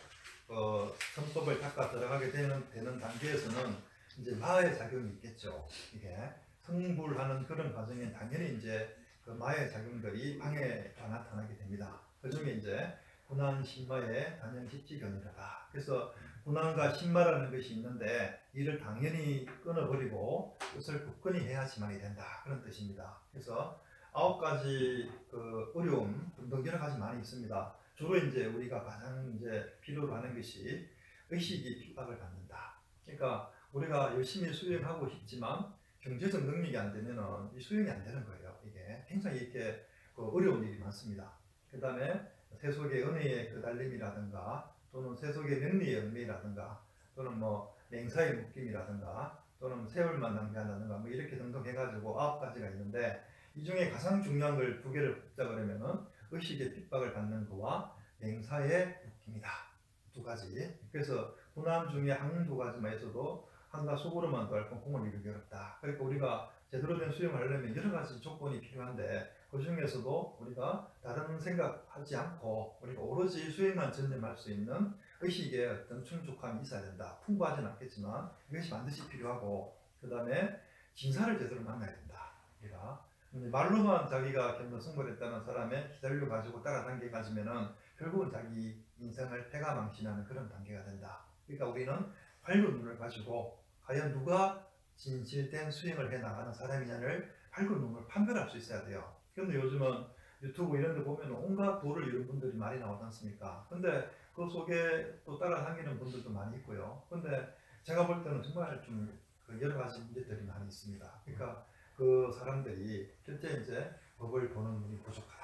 선법을 닦아 들어가게 되는 단계에서는 이제 마의 작용이 있겠죠. 이게 성불하는 그런 과정에 당연히 이제 그 마의 작용들이 방해가 나타나게 됩니다. 그 중에 이제 군한 신마의 단연십지견이라다. 그래서 군한과 신마라는 것이 있는데 이를 당연히 끊어버리고 뜻을 굳건히 해야지만이 된다. 그런 뜻입니다. 그래서 9가지 그 어려움 등등 여러 가지 많이 있습니다. 주로 이제 우리가 가장 이제 필요로 하는 것이 의식이 핍박을 받는다. 그러니까 우리가 열심히 수행하고 싶지만 경제적 능력이 안 되면은 이 수행이 안 되는 거예요. 이게 굉장히 이렇게 그 어려운 일이 많습니다. 그 다음에 세속의 은혜의 그 달림이라든가 또는 세속의 명리의 은혜라든가 또는 뭐 맹사의 묶임이라든가 또는 세월만 낭비한다든가 뭐 이렇게 등등 해가지고 9가지가 있는데, 이 중에 가장 중요한 걸 2개를 뽑자 그러면은 의식의 핍박을 받는 거와 맹사의 묶임이다. 2가지. 그래서 군한 중에 한 2가지만 있어도 한가 속으로만 더 공을 이루기 어렵다. 그러니까 우리가 제대로 된 수행을 하려면 여러 가지 조건이 필요한데 그 중에서도 우리가 다른 생각하지 않고 우리가 오로지 수행만 전념할 수 있는 의식의 어떤 충족함이 있어야 된다. 풍부하지는 않겠지만 이것이 반드시 필요하고, 그 다음에 진사를 제대로 만나야 된다. 우리가 말로만 자기가 겸손승벌했다는 사람의 기다려 가지고 따라당겨 가지면은 결국은 자기 인생을 패가망신하는 그런 단계가 된다. 그러니까 우리는 밝은 눈을 가지고 과연 누가 진실된 수행을 해 나가는 사람이냐를 밝은 눈을 판별할 수 있어야 돼요. 그런데 요즘은 유튜브 이런 데 보면 온갖 도를 이룬 분들이 많이 나오지 않습니까? 근데 그 속에 또 따라다니는 분들도 많이 있고요. 근데 제가 볼 때는 정말 좀 여러 가지 문제들이 많이 있습니다. 그러니까 그 사람들이 실제 이제 법을 보는 눈이 부족하다.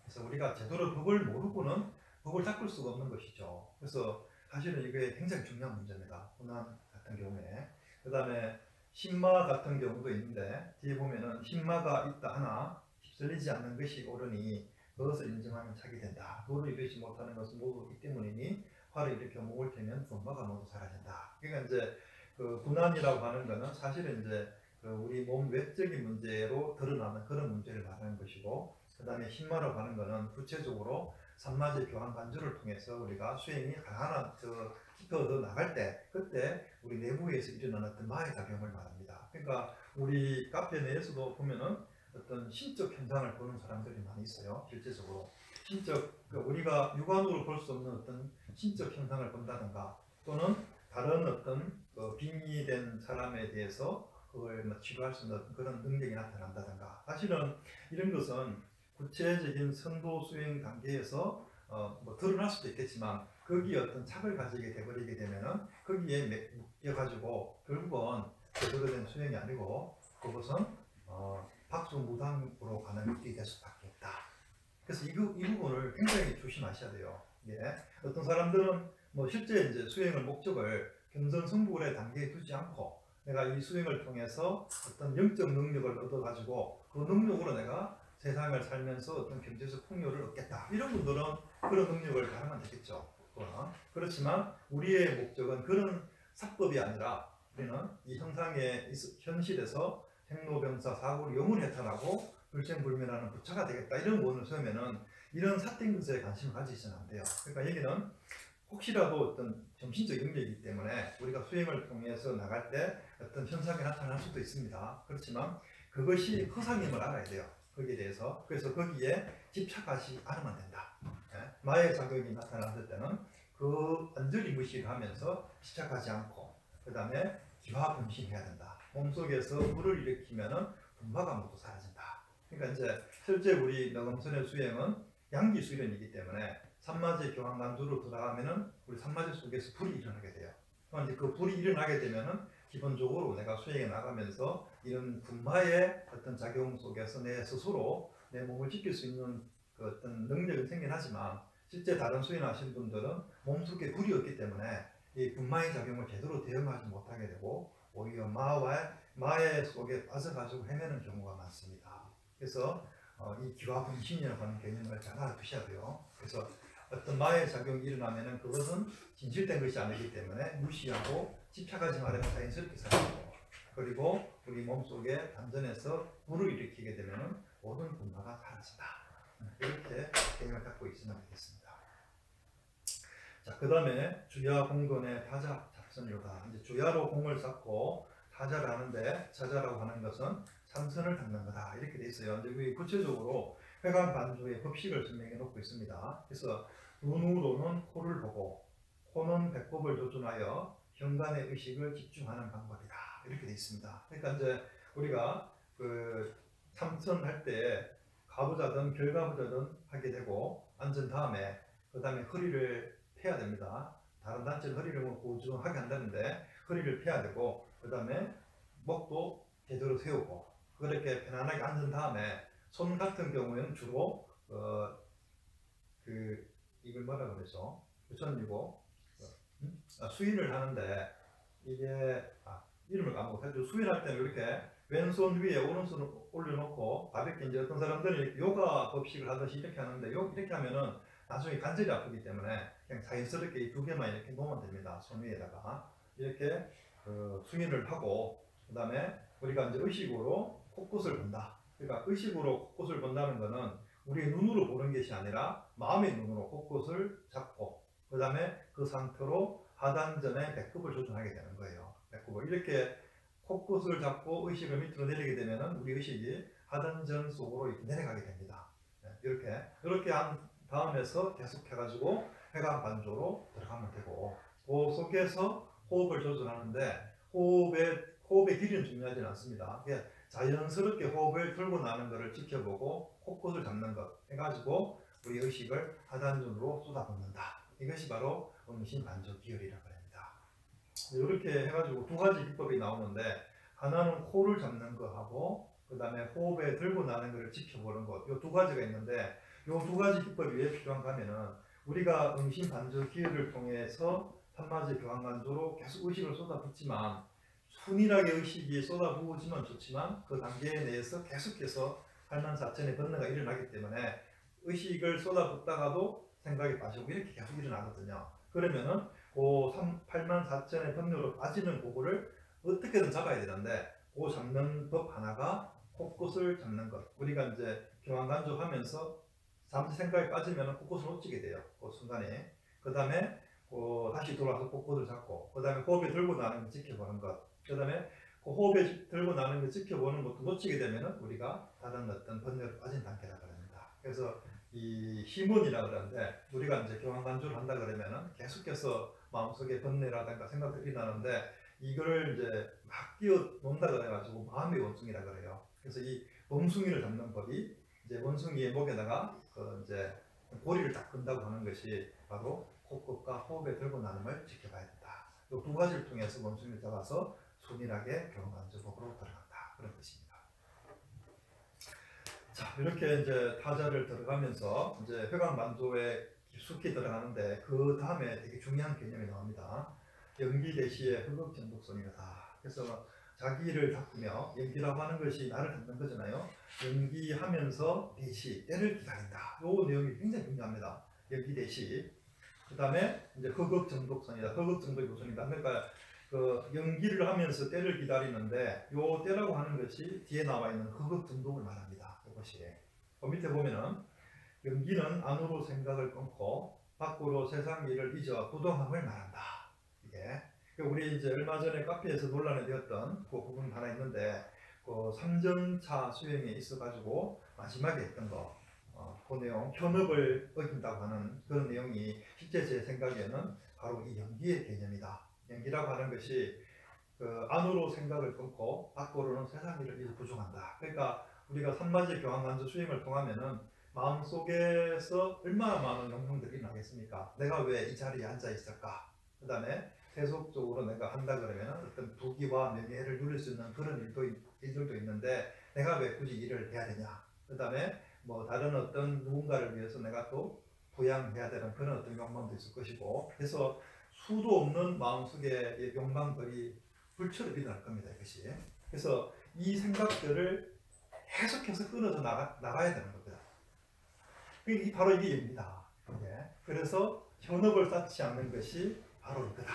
그래서 우리가 제대로 법을 모르고는 법을 닦을 수가 없는 것이죠. 그래서 사실은 이게 굉장히 중요한 문제입니다. 고난 같은 경우에. 그 다음에 신마 같은 경우도 있는데 뒤에 보면은 신마가 있다 하나 휩쓸리지 않는 것이 옳으니 그것을 인정하면 착이 된다. 도를 이루지 못하는 것은 모두 이 때문이니 화를 일으켜 목을 태면 분마가 모두 사라진다. 그러니까 이제 그 군한이라고 하는 거는 사실은 이제 그 우리 몸 외적인 문제로 드러나는 그런 문제를 말하는 것이고, 그 다음에 신마라고 하는 거는 구체적으로 산마지 교환 간주를 통해서 우리가 수행이 하나 더 깊어져 나갈 때 그때 우리 내부에서 일어나는 어떤 마의 작용을 말합니다. 그러니까 우리 카페 내에서도 보면은 어떤 신적 현상을 보는 사람들이 많이 있어요. 실제적으로 신적, 우리가 육안으로 볼 수 없는 어떤 신적 현상을 본다든가 또는 다른 어떤 빙의된 사람에 대해서 그걸 치료할 수 있는 그런 능력이 나타난다든가. 사실은 이런 것은 구체적인 선도 수행 단계에서 뭐 드러날 수도 있겠지만 거기에 어떤 착을 가지게 돼버리게 되면은 거기에 묶여가지고 결국은 제대로 된 수행이 아니고 그것은 박수무당으로 가는 길이 될 수밖에 없다. 그래서 이 부분을 굉장히 조심하셔야 돼요. 예. 어떤 사람들은 뭐 실제 이제 수행을 목적을 경전성불의 단계에 두지 않고 내가 이 수행을 통해서 어떤 영적 능력을 얻어가지고 그 능력으로 내가 세상을 살면서 어떤 경제적 풍요를 얻겠다. 이런 분들은 그런 능력을 가르면 되겠죠. 그렇지만 우리의 목적은 그런 사법이 아니라 우리는 이 형상의 현실에서 생로병사 사고를 영원히 해탈하고 불생불멸하는 부처가 되겠다. 이런 원을 세우면은 이런 사된 것에 관심을 가지시면 안 돼요. 그러니까 여기는 혹시라도 어떤 정신적 영역이기 때문에 우리가 수행을 통해서 나갈 때 어떤 현상이 나타날 수도 있습니다. 그렇지만 그것이 허상임을 알아야 돼요. 거기에 대해서. 그래서 거기에 집착하지 않으면 된다. 마의 작용이 나타났을 때는 그 완전히 무시하면서 집착하지 않고 그 다음에 기화분신해야 된다. 몸속에서 물을 일으키면은 분화가 모두 사라진다. 그러니까 이제 실제 우리 너금선의 수행은 양기 수련이기 때문에 산마제 교환간주로 들어가면은 우리 산마제 속에서 불이 일어나게 돼요. 그럼 이제 그 불이 일어나게 되면은 기본적으로 내가 수행에 나가면서 이런 분마의 어떤 작용 속에서 내 스스로 내 몸을 지킬 수 있는 그 어떤 능력이 생긴 하지만 실제 다른 수행하신 분들은 몸속에 불이 없기 때문에 이 분마의 작용을 제대로 대응하지 못하게 되고 오히려 마의 속에 빠져가지고 헤매는 경우가 많습니다. 그래서 이 기화분신이라고 하는 개념을 잘 알아두셔야 돼요. 그래서 어떤 마의 작용이 일어나면은 그것은 진실된 것이 아니기 때문에 무시하고 집착하지 말아야 자연스럽게 살아가고, 그리고 우리 몸속에 단전에서 불을 일으키게 되면은 모든 분마가 사라진다. 이렇게 개념을 갖고 있으면 되겠습니다. 자, 그 다음에 주야 공건의 타자 잡선료다. 이제 주야로 공을 쌓고 타자를 하는데, 자자라고 하는 것은 삼선을 닦는 거다. 이렇게 돼 있어요. 이제 구체적으로 회관 반조의 법식을 설명해 놓고 있습니다. 그래서 눈으로는 코를 보고, 코는 배꼽을 조준하여 현관의 의식을 집중하는 방법이다. 이렇게 돼 있습니다. 그러니까 이제 우리가 그 삼선할 때 가부자든 결가부자든 하게 되고, 앉은 다음에 그 다음에 허리를 펴야 됩니다. 다른 단체는 허리를 고정하게 한다는데 허리를 펴야 되고, 그 다음에 목도 제대로 세우고, 그렇게 편안하게 앉은 다음에 손 같은 경우에는 주로 이걸 뭐라 그러죠? 부처님이고 수인을 하는데, 이게 이름을 까먹었어요. 수인할 때는 이렇게 왼손 위에 오른손을 올려놓고 가볍게, 이제 어떤 사람들은 이렇게 요가 법식을 하듯이 이렇게 하는데, 이렇게 하면은 나중에 관절이 아프기 때문에 그냥 자연스럽게 이 두 개만 이렇게 놓으면 됩니다. 손 위에다가 이렇게 수인을 하고, 그 다음에 우리가 이제 의식으로 코끝을 본다. 그러니까 의식으로 코끝을 본다는 것은 우리의 눈으로 보는 것이 아니라 마음의 눈으로 코끝을 잡고, 그 다음에 그 상태로 하단전에 배꼽을 조준하게 되는 거예요. 배꼽을 이렇게 코끝을 잡고 의식을 밑으로 내리게 되면 우리 의식이 하단전 속으로 이렇게 내려가게 됩니다. 이렇게 한 다음에서 계속해가지고 회관 반조로 들어가면 되고, 그 속에서 호흡을 조절하는데 호흡의 길이는 중요하지 않습니다. 자연스럽게 호흡을 들고 나는 것을 지켜보고 코끝을 잡는 것 해가지고 우리 의식을 하단전으로 쏟아붓는다. 이것이 바로 음신반조 기혈이라고 합니다. 이렇게 해가지고 두 가지 기법이 나오는데, 하나는 코를 잡는 거하고 그 다음에 호흡에 들고 나는 것을 지켜보는 것, 이 두 가지가 있는데, 이 두 가지 기법이 왜 필요한가 하면은 우리가 음신반조 기혈을 통해서 산마제 교환간조로 계속 의식을 쏟아붓지만, 순일하게 의식이 쏟아부으지만 좋지만 그 단계 내에서 계속해서 84,000의 번뇌가 일어나기 때문에 의식을 쏟아붓다가도 생각이 빠지고 이렇게 계속 일어나거든요. 그러면은 그 84,000의 번뇌로 빠지는 그거를 어떻게든 잡아야 되는데, 그 잡는 법 하나가 코끝을 잡는 것. 우리가 이제 교환간조 하면서 잠시 생각이 빠지면 코끝을 놓치게 돼요. 그 순간에. 그 다음에 다시 돌아서 코끝을 잡고, 그 다음에 호흡이 들고 나는 걸 지켜보는 것. 그 다음에 그 호흡에 들고 나는 걸 지켜보는 것도 놓치게 되면 우리가 다른 어떤 번뇌로 빠진 단계라고 합니다. 그래서 이 희문이라고 그러는데, 우리가 이제 교환간주를 한다 그러면은 계속해서 마음속에 번뇌라든가 생각들이 나는데, 이거를 이제 막 끼워 놓는다 그래가지고 마음의 원숭이라 그래요. 그래서 이 원숭이를 잡는 법이, 이제 원숭이의 목에다가 이제 고리를 딱 끈다고 하는 것이 바로 코끝과 호흡에 들고 나눔을 지켜봐야 된다. 이 두 가지를 통해서 원숭이를 잡아서 순일하게 교환간주법으로 들어간다. 그런 뜻입니다. 자, 이렇게 이제 타자를 들어가면서 이제 회관반조에 깊숙이 들어가는데, 그 다음에 되게 중요한 개념이 나옵니다. 연기대시의 흑흑전독선이다. 그래서 자기를 닦으며 연기라고 하는 것이 나를 닦는 거잖아요. 연기하면서 대시 때를 기다린다. 요 내용이 굉장히 중요합니다. 연기 대시. 그 다음에 이제 허극 정독선이다. 허극 정독이 무슨 일이다. 그러니까 그 연기를 하면서 때를 기다리는데 요 때라고 하는 것이 뒤에 나와 있는 허극 정독을 말합니다. 이것이. 그 밑에 보면은 연기는 안으로 생각을 끊고 밖으로 세상 일을 잊어 부동함을 말한다. 이게 우리 이제 얼마 전에 카페에서 논란이 되었던 그 부분 하나 있는데 그 3전차 수행에 있어가지고 마지막에 했던 거, 그 내용 현업을 어긴다고 하는 그런 내용이 실제 제 생각에는 바로 이 연기의 개념이다. 연기라고 하는 것이 그 안으로 생각을 끊고 밖으로는 세상 일을 잊어 부정한다. 그러니까 우리가 산마지 교환간주 수행을 통하면은 마음속에서 얼마나 많은 영성들이 나겠습니까? 내가 왜 이 자리에 앉아 있을까? 그 다음에 세속적으로 내가 한다 그러면 어떤 부귀와 명예를 누릴 수 있는 그런 일들도 있는데 내가 왜 굳이 일을 해야 되냐? 그 다음에 뭐 다른 어떤 누군가를 위해서 내가 또 부양해야 되는 그런 어떤 욕망도 있을 것이고, 그래서 수도 없는 마음속의 욕망들이 불처럼 일어날 겁니다. 이것이. 그래서 이 생각들을 계속해서 끊어서 나가야 되는 겁니다. 바로 이게 입니다. 그래서 현업을 쌓지 않는 것이 바로 이거다.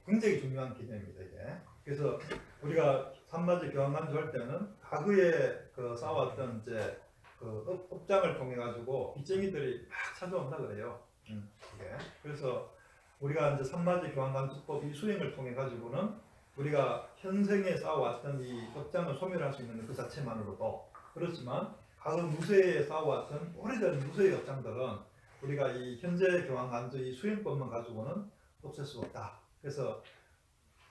굉장히 중요한 개념입니다. 이게. 그래서 우리가 산마지 교환간주 할 때는 과거에 그 쌓아왔던 이제 그 업장을 통해 가지고 빚쟁이들이 막 찾아온다 그래요. 그래서 우리가 이제 산마지 교환간주법 이 수행을 통해 가지고는 우리가 현생에 쌓아왔던 이 업장을 소멸할 수 있는 그 자체만으로도 그렇지만 과거 무쇠에 쌓아왔던 오래된 무쇠의 업장들은 우리가 이 현재 교환간주 이 수행법만 가지고는 없앨 수 없다. 그래서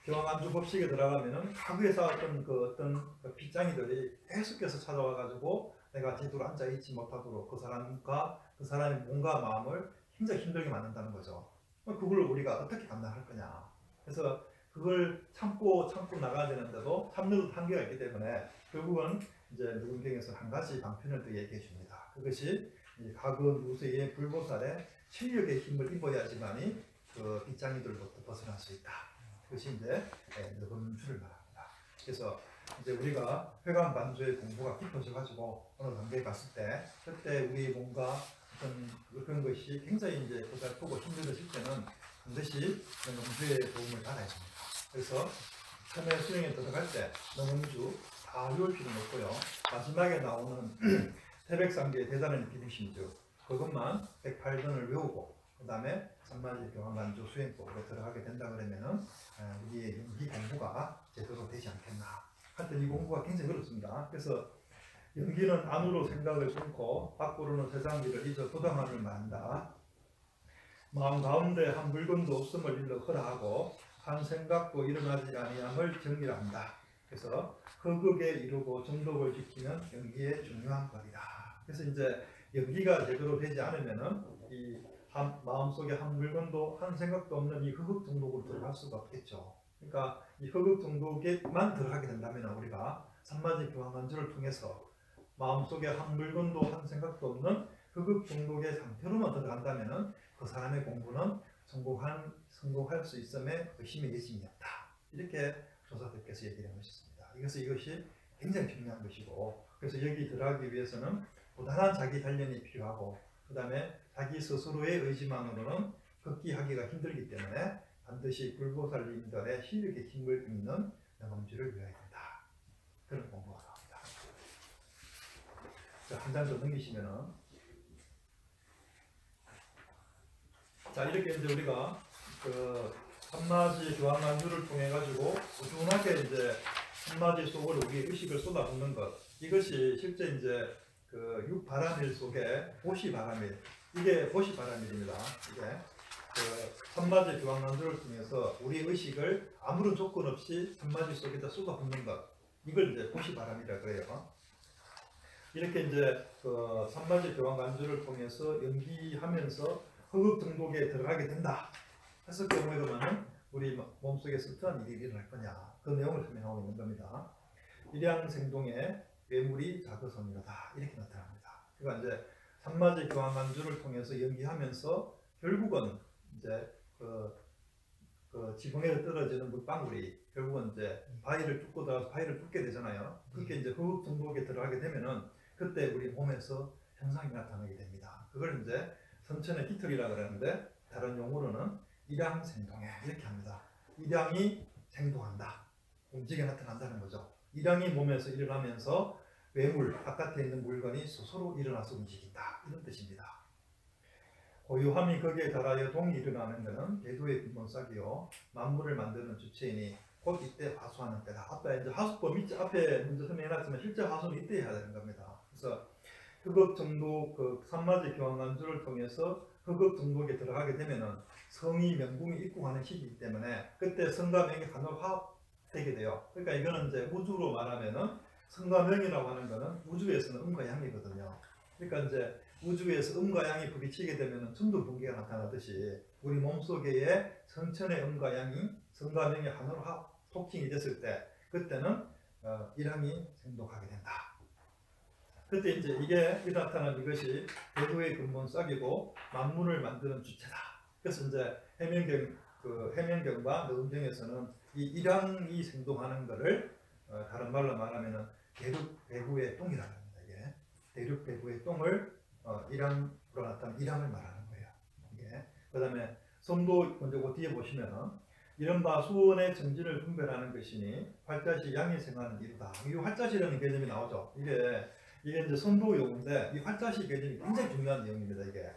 교환간주 법칙에 들어가면은 과거에 쌓았던 그 어떤 그 빚장이들이 계속해서 찾아와 가지고 내가 제대로 앉아 있지 못하도록 그 사람과 그 사람의 몸과 마음을 굉장히 힘들게 만든다는 거죠. 그걸 우리가 어떻게 감당할 거냐. 그래서 그걸 참고 나가야 되는데도 참는 한계가 있기 때문에 결국은 이제 누군경에서 한 가지 방편을 또 얘기해 줍니다. 그것이 과거 무쇠의 불보살의 실력의 힘을 입어야지만이 그 빚장이들부터 벗어날 수 있다. 그것이 이제 너금주를 말합니다. 그래서 이제 우리가 회관 반주의 공부가 깊어져 가지고 어느 단계에 갔을 때 그때 우리 뭔가 그런 것이 굉장히 이제 보고 힘들어질 때는 반드시 너금주의 도움을 받아야 됩니다. 그래서 처음에 수행에 들어갈 때 너금주 다 외울 필요는 없고요. 마지막에 나오는 태백상계의 대단한 기득심주 그것만 108번을 외우고 그 다음에 산마지 교환간주 수행법으로 들어가게 된다 그러면은 우리의 연기 공부가 제대로 되지 않겠나. 하여튼 이 공부가 굉장히 어렵습니다. 그래서 연기는 안으로 생각을 끊고 밖으로는 세상 일을 잊어 부당함을 말한다. 마음 가운데 한 물건도 없음을 일러 허라하고 한 생각도 일어나지 아니함을 정리한다. 그래서 허극에 이루고 정독을 지키는 연기의 중요한 법이다. 그래서 이제 연기가 제대로 되지 않으면은 이 마음속에 한 물건도 한 생각도 없는 이 허극 정독으로 들어갈 수가 없겠죠. 그러니까 이 허극 정독에만 들어가게 된다면 우리가 산마지 교환간주를 통해서 마음속에 한 물건도 한 생각도 없는 허극 정독의 상태로만 들어간다면 그 사람의 공부는 성공할 수 있음에 의심의 여지이 없다. 이렇게 조사들께서 얘기를 하셨습니다. 이것이 굉장히 중요한 것이고, 그래서 여기 들어가기 위해서는 부단한 자기 단련이 필요하고, 그 다음에 자기 스스로의 의지만으로는 극기하기가 힘들기 때문에 반드시 불보살님들의 실력의 힘을 입는 너금주를 외워야 된다. 그런 공부가 나옵니다. 한 장 더 넘기시면은, 자 이렇게 이제 우리가 그 산마지 교환간주를 통해 가지고 꾸준하게 이제 산마지 속으로 우리 의식을 쏟아붓는 것, 이것이 실제 이제 그 육바람일 속에 보시바람일, 이게 보시바람일입니다. 이게 그 산마지 교환간주를 통해서 우리 의식을 아무런 조건 없이 산마지 속에다 쏟아붓는 것, 이걸 이제 보시바람이라 그래요. 이렇게 이제 그 산마지 교환간주를 통해서 연기하면서 허극 정독에 들어가게 된다 했을 경우에 그러면 우리 몸속에서 어떠한 일이 일어날 거냐, 그 내용을 설명하고 있는 겁니다. 일양생동의 외물이 자거선이로다 이렇게 나타납니다. 그러니까 이제 산마지 교환간주를 통해서 연기하면서 결국은 이제 그 그 지붕에 떨어지는 물방울이 결국은 이제 바위를 뚫고 들어가서 바위를 뚫게 되잖아요. 그렇게 이제 흑흑 중독에 들어가게 되면은 그때 우리 몸에서 현상이 나타나게 됩니다. 그걸 이제 선천의 기특이라 그러는데 다른 용어로는 일양생동해 이렇게 합니다. 일양이 생동한다, 움직여 나타난다는 거죠. 일양이 몸에서 일어나면서 외물, 바깥에 있는 물건이 스스로 일어나서 움직인다, 이런 뜻입니다. 고유함이 거기에 달하여 동이 일어나는 것은 대도의 근본싹이요 만물을 만드는 주체이니 곧 이때 화수하는 때다. 앞에 이제 하수법 앞에 먼저 설명해놨지만 실제 화수는 이때 해야 되는 겁니다. 그래서 흑흑 정독 그 산마지 교환간주를 통해서 흑흑 정독에 들어가게 되면은 성이 명궁이 입궁하는 시기이기 때문에 그때 성과 명이 하나로 화합되게 돼요. 그러니까 이거는 이제 우주로 말하면은 성과 명이라고 하는 거는 우주에서는 음과 양이거든요. 그러니까 이제 우주에서 음과 양이 부딪히게 되면 천둥 번개가 나타나듯이 우리 몸속에 선천의 음과 양이 성과 명이 하나로 토킹이 됐을 때 그때는 일양이 생동하게 된다. 그때 이제 이게 나타난 이것이 대도의 근본싹이고 만물을 만드는 주체다. 그래서 이제 해명경과 노음경에서는 이 일양이 생동하는 것을 다른 말로 말하면은 대륙배구의 똥이라고 합니다. 이게 대륙배구의 똥을 일양으로 나타난 일양을 말하는 거예요. 이게 그다음에 선도 먼저 그 뒤에 보시면은 이른바 수원의 정진을 분별하는 것이니 활자시 양이 생하는 이루다. 이 활자시라는 개념이 나오죠. 이게 이제 선도 용어인데 이 활자시 개념이 굉장히 중요한 내용입니다. 이게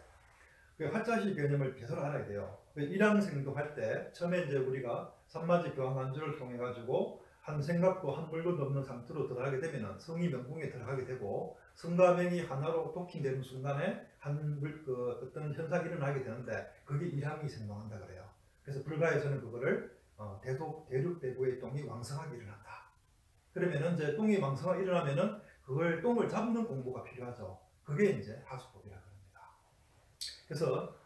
그 활자시 개념을 계속 알아야 돼요. 일양생동할 때 처음에 이제 우리가 산마지 교환간주를 통해 가지고 한 생각도 한 물건도 없는 상태로 들어가게 되면 성이 명궁에 들어가게 되고 성과 명이 하나로 도킹되는 순간에 어떤 현상이 일어나게 되는데 그게 일양이 생동한다 그래요. 그래서 불가에서는 그거를 대륙배구의 똥이 왕성하게 일어난다. 그러면은 이제 똥이 왕성하게 일어나면은 그걸 똥을 잡는 공부가 필요하죠. 그게 이제 하수법이라고 합니다. 그래서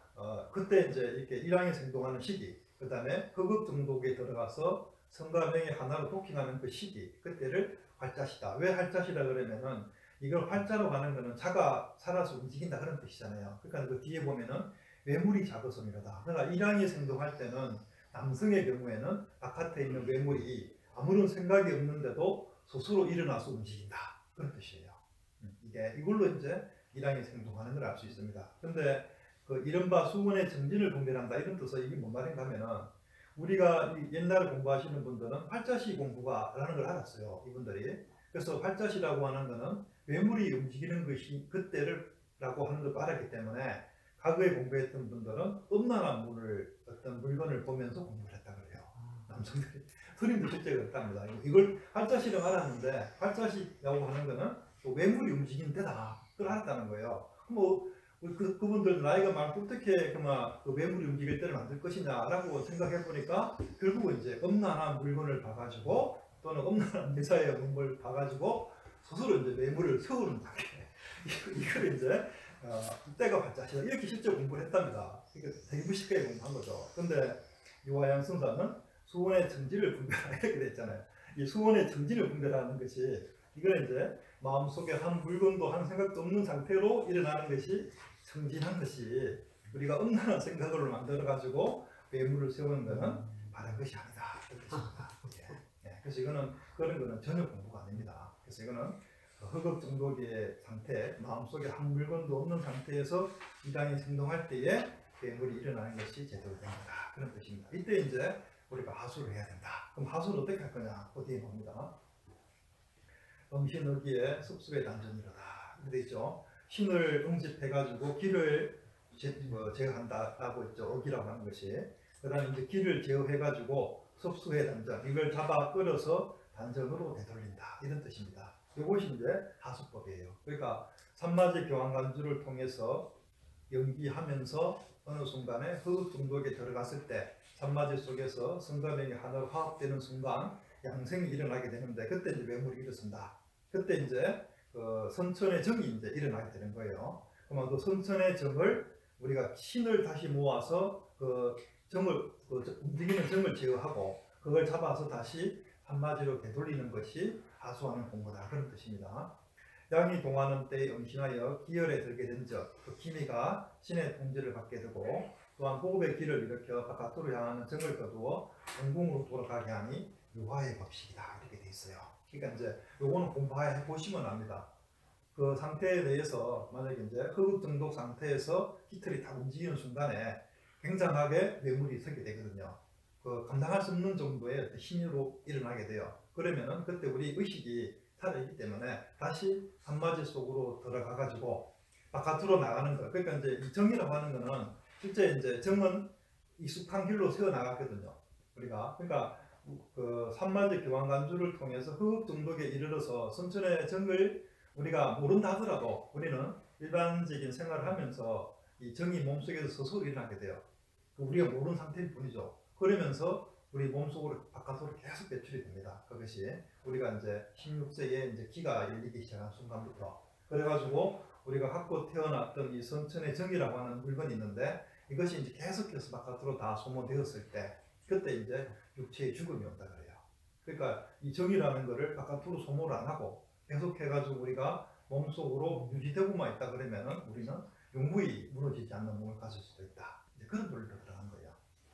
그때 이제 이렇게 일양이 생동하는 시기, 그 다음에 흑흑 정독에 들어가서 성과 명이 하나로 도킹하는 그 시기, 그때를 활자시다. 왜 활자시다 그러면은 이걸 활자로 가는 거는 자가 살아서 움직인다 그런 뜻이잖아요. 그러니까 그 뒤에 보면은 외물이 작어서이러다. 그러니까 일양이 생동할 때는 남성의 경우에는 바깥에 있는 외물이 아무런 생각이 없는데도 스스로 일어나서 움직인다. 그런 뜻이에요. 이걸로 이제 일양이 생동하는 걸 알 수 있습니다. 근데 그 이른바 수원의 정진을 분별한다 이런 뜻은 이게 뭔 말인가 하면은 우리가 옛날에 공부하시는 분들은 활자시 공부가라는 걸 알았어요. 이분들이. 그래서 활자시라고 하는 거는 외물이 움직이는 것이 그때를라고 하는 걸 알았기 때문에 과거에 공부했던 분들은 음란한 어떤 물건을 보면서 공부를 했다 그래요. 남성들이. 스님도 실제 그렇답니다. 이걸 활자시를 알았는데 활자시라고 하는 거는 외물이 움직이는 데다. 그걸 알았다는 거예요. 그분들 나이가 많고 어떻게 그 외물이 움직일 때를 만들 것이냐라고 생각해 보니까 결국은 이제 음란한 물건을 봐가지고 또는 음란한 미사의 음을 봐가지고 스스로 이제 외물을 세우는 단계. 이걸 이제 이때가 활자시다. 이렇게 실제 공부를 했답니다. 그러니까 되게 무식하게 공부한 거죠. 근데 유화양 승사는 수원의 정진을 분별하라 이렇게 돼 있잖아요. 이 수원의 정진을 분별하는 것이 이걸 이제 마음속에 한 물건도 한 생각도 없는 상태로 일어나는 것이 정진한 것이 우리가 음란한 생각으로 만들어 가지고 외물을 세우는 것은 바른 것이 아니다. 그래서 이거는 그런 거는 전혀 공부가 아닙니다. 그래서 이거는 흑흑 정독의 상태, 마음속에 한 물건도 없는 상태에서 일양이 생동할 때에 외물이 일어나는 것이 제대로 된 거다. 그런 뜻입니다. 이때 이제 우리가 하수를 해야 된다. 그럼 하수를 어떻게 할 거냐? 어디에 봅니다. 음신의기에 습수의 단전이로다. 이렇게 있죠. 신을 응집해가지고 기를 제어한다라고 있죠. 어기라고 하는 것이. 그 다음에 이제 기를 제어해가지고 습수의 단전. 이걸 잡아 끌어서 단전으로 되돌린다. 이런 뜻입니다. 이것이 이제 하수법이에요. 그러니까 산마지 교환간주를 통해서 연기하면서 어느 순간에 흑흑 중독에 들어갔을 때 산마지 속에서 성과명이 하나로 화합되는 순간 양생이 일어나게 되는데 그때 이제 외물이 일어선다. 그때 이제 선천의 정이 이제 일어나게 되는 거예요. 그러면 그 선천의 정을 우리가 신을 다시 모아서 움직이는 정을 제어하고 그걸 잡아서 다시 산마지로 되돌리는 것이 하수하는 공부다. 그런 뜻입니다. 양이 동하는 때에 음신하여 기열에 들게 된 적, 그 기미가 신의 통제를 받게 되고 또한 호흡의 길을 일으켜 바깥으로 향하는 정을 거두어 동궁으로 돌아가게 하니 유화의 법칙이다 이렇게 돼 있어요. 그러니까 이제 요거는 공부해 보시면 압니다. 그 상태에 대해서 만약에 이제 흡입 중독 상태에서 기틀이 다 움직이는 순간에 굉장하게 뇌물이 서게 되거든요. 그 감당할 수 없는 정도의 힘으로 일어나게 돼요. 그러면은 그때 우리 의식이 살아있기 때문에 다시 산마지 속으로 들어가 가지고 바깥으로 나가는 거. 그러니까 이제 이 정이라고 하는 거는 실제 이제 정은 익숙한 길로 세워 나가거든요. 우리가 그러니까 그 산마지 교환간주를 통해서 흡입 중독에 이르러서 선천의 정을 우리가 모른다 하더라도 우리는 일반적인 생활을 하면서 이 정이 몸속에서 스스로 일어나게 돼요. 우리가 모르는 상태일 뿐이죠. 그러면서 우리 몸속으로 바깥으로 계속 배출이 됩니다. 그것이 우리가 이제 16세에 이제 기가 열리기 시작한 순간부터 그래가지고 우리가 갖고 태어났던 이 선천의 정이라고 하는 물건이 있는데 이것이 이제 계속해서 바깥으로 다 소모되었을 때 그때 이제 육체의 죽음이 온다 그래요. 그러니까 이 정이라는 거를 바깥으로 소모를 안 하고 계속해가지고 우리가 몸속으로 유지되고만 있다 그러면은 우리는永무히 무너지지 않는 몸을 가질 수도 있다. 이제 그런 논리로 들어간 거예요.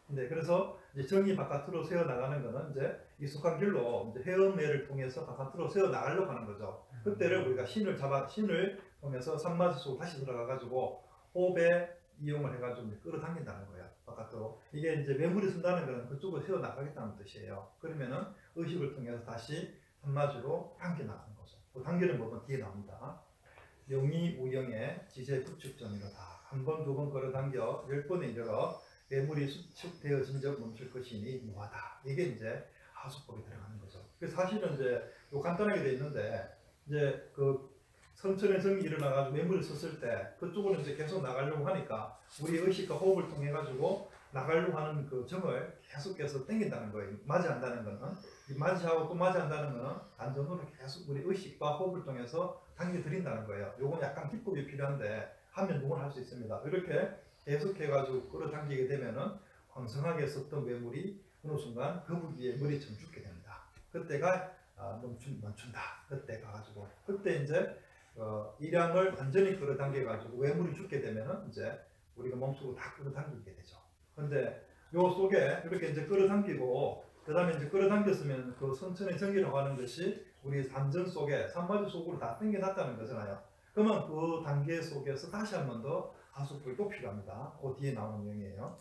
근데 그래서 이제 정이 바깥으로 새어 나가는 거는 이제 익숙한 길로 이제 헤엄매를 통해서 바깥으로 새어 나가려고 하는 거죠. 그때를 우리가 신을 통해서 산마지 속으로 다시 들어가가지고 호흡에 이용을 해가지고 끌어당긴다는 거예요. 바깥으로. 이게 이제 매물이 쓴다는 것은 그쪽으로 새어 나가겠다는 뜻이에요. 그러면은 의식을 통해서 다시 산마지로 당겨 나가는 거죠. 그 당기는 법은 뒤에 나옵니다. 영이 우영의 지세 구축점이로다. 한 번, 두 번 끌어당겨 10번에 이르러 매물이 수축되어진 적 멈출 것이니 무하다. 이게 이제 하수법이 들어가는 거죠. 그래서 사실은 이제 요 간단하게 돼 있는데 이제 그 선천의 정이 일어나가지고 매물을 썼을 때 그쪽으로 이제 계속 나가려고 하니까 우리 의식과 호흡을 통해 가지고 나가려고 하는 그 정을 계속해서 당긴다는 거예요. 맞이한다는 거는 맞이하고 또 맞이한다는 거는 단전으로 계속 우리 의식과 호흡을 통해서 당겨 드린다는 거예요. 요건 약간 기법이 필요한데 하면 누구나 할 수 있습니다. 이렇게 계속해가지고 끌어당기게 되면은 왕성하게 썼던 매물이 어느 순간 그 부위에 머리처럼 죽게 됩니다. 그때가 멈춘다. 그때 가가지고 그때 이제 일양을 완전히 끌어당겨가지고 외물이 죽게 되면은 이제 우리가 몸속으로 다 끌어당기게 되죠. 근데 요 속에 이렇게 이제 끌어당기고 그 다음에 이제 끌어당겼으면 그 선천의 정이라고 하는 것이 우리 산전 속에 산마지 속으로 다 당겨놨다는 거잖아요. 그러면 그 단계 속에서 다시 한 번 더 하수법이 꼭 필요합니다. 그 뒤에 나오는 내용이에요.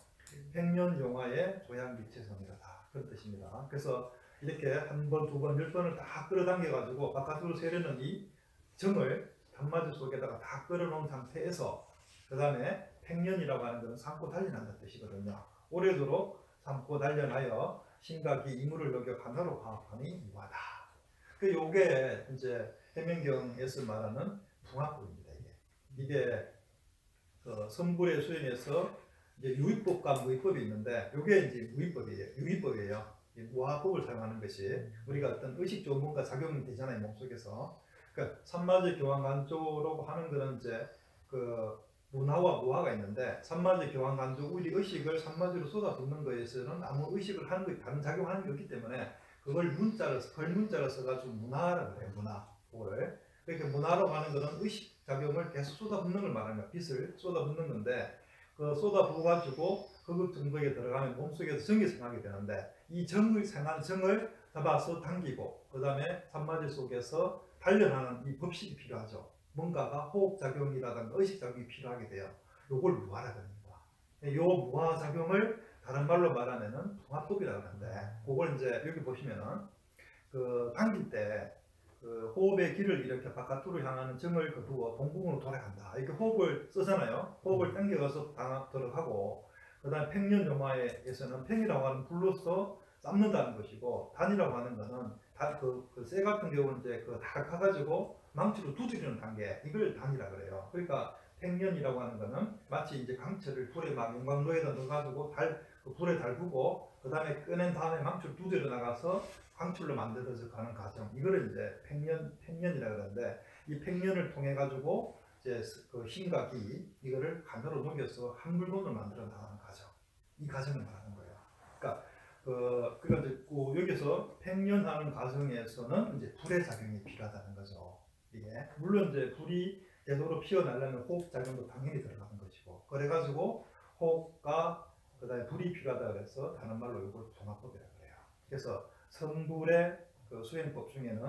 백년용화의 조양기체성이다. 그런 뜻입니다. 그래서 이렇게 한 번, 두 번, 10번을 다 끌어당겨가지고 바깥으로 세려는 이 정을 단마지 속에다가 다 끌어놓은 상태에서 그 다음에 백년이라고 하는 것은 삼고 단련한다는 뜻이거든요. 오래도록 삼고 단련하여 신각이 이물을 녹여 하나로 화합하니 무하다. 그 요게 이제 해명경에서 말하는 붕합법입니다. 이게 그 선불의 수행에서 이제 유의법과 무의법이 있는데 요게 이제 유의법이에요. 무화법을 사용하는 것이 우리가 어떤 의식 좋은 뭔가 작용이 되잖아요 몸속에서. 그러니까 산마지 교환간조라고 하는 거는 이제 그 문화와 무화가 있는데 산마지 교환간조 우리 의식을 산마지로 쏟아붓는 것에서는 아무 의식을 하는 거 다른 작용하는 게 없기 때문에 그걸 걸문자로 써가지고 문화라고 해요. 문화. 그거를. 그러니까 문화라고 하는 거는 의식 작용을 계속 쏟아붓는 걸 말하는 거야. 빛을 쏟아붓는 건데 그 쏟아부어가지고 흡입 중독에 들어가면 몸속에서 정이 생하게 되는데 이 정을 생한 정을 잡아서 당기고 그 다음에 산마지 속에서 단련하는 이 법칙이 필요하죠. 뭔가가 호흡작용이라든가 의식작용이 필요하게 돼요. 요걸 무화라고 합니다. 요 무화작용을 다른 말로 말하면은 붕합법이라고 하는데 그걸 이제 여기 보시면은 그 당길 때 그 호흡의 길을 이렇게 바깥으로 향하는 정을 거두어 동궁으로 돌아간다. 이렇게 호흡을 쓰잖아요. 호흡을 당겨서 들어가고 그 다음에 팽년요마에서는 팽이라고 하는 불로서 삶는다는 것이고 단이라고 하는 것은 쇠 같은 경우는 이제 그 닭아가지고 망치로 두드리는 단계 이걸 단이라 그래요. 그러니까 팽년이라고 하는 것은 마치 이제 강철을 불에 막 용광로에다 넣어가지고 그 불에 달구고 그 다음에 꺼낸 다음에 망치를 두드려 나가서 강철로 만들어서 가는 과정 이거를 이제 팽년이라 그러는데 이 팽년을 통해 가지고 이제 그 힘과 기 이거를 간으로 녹여서 한 물건을 만들어 나가는 과정 이 과정을 말하는 거예요. 그러니까 이제 여기서 팽년하는 과정에서는 이제 불의 작용이 필요하다는 거죠. 이게 물론 이제 불이 제대로 피어나려면 호흡 작용도 당연히 들어가는 것이고 그래가지고 폭과 그다음에 불이 필요하다 그래서 다른 말로 이걸 종합법이라고 그래요. 그래서 성불의 그 수행법 중에는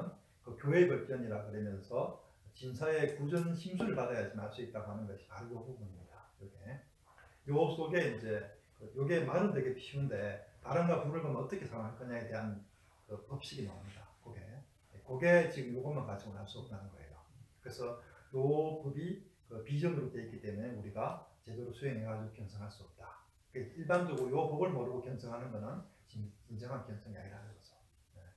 그 교회 벌전이라 그러면서 진사의 구전 심수를 받아야지만 할 수 있다고 하는 것이 바로 이 부분입니다. 요 속에 이제 요게 말은 되게 쉬운데 바람과 불을 보면 어떻게 상황할 거냐에 대한 그 법칙이 나옵니다. 그게 지금 요것만 가지고는 할 수 없다는 거예요. 그래서 요 법이 그 비전으로 되어 있기 때문에 우리가 제대로 수행해가지고 견성할 수 없다. 일반적으로 요 법을 모르고 견성하는 거는 진정한 견성이 아니라는 거죠.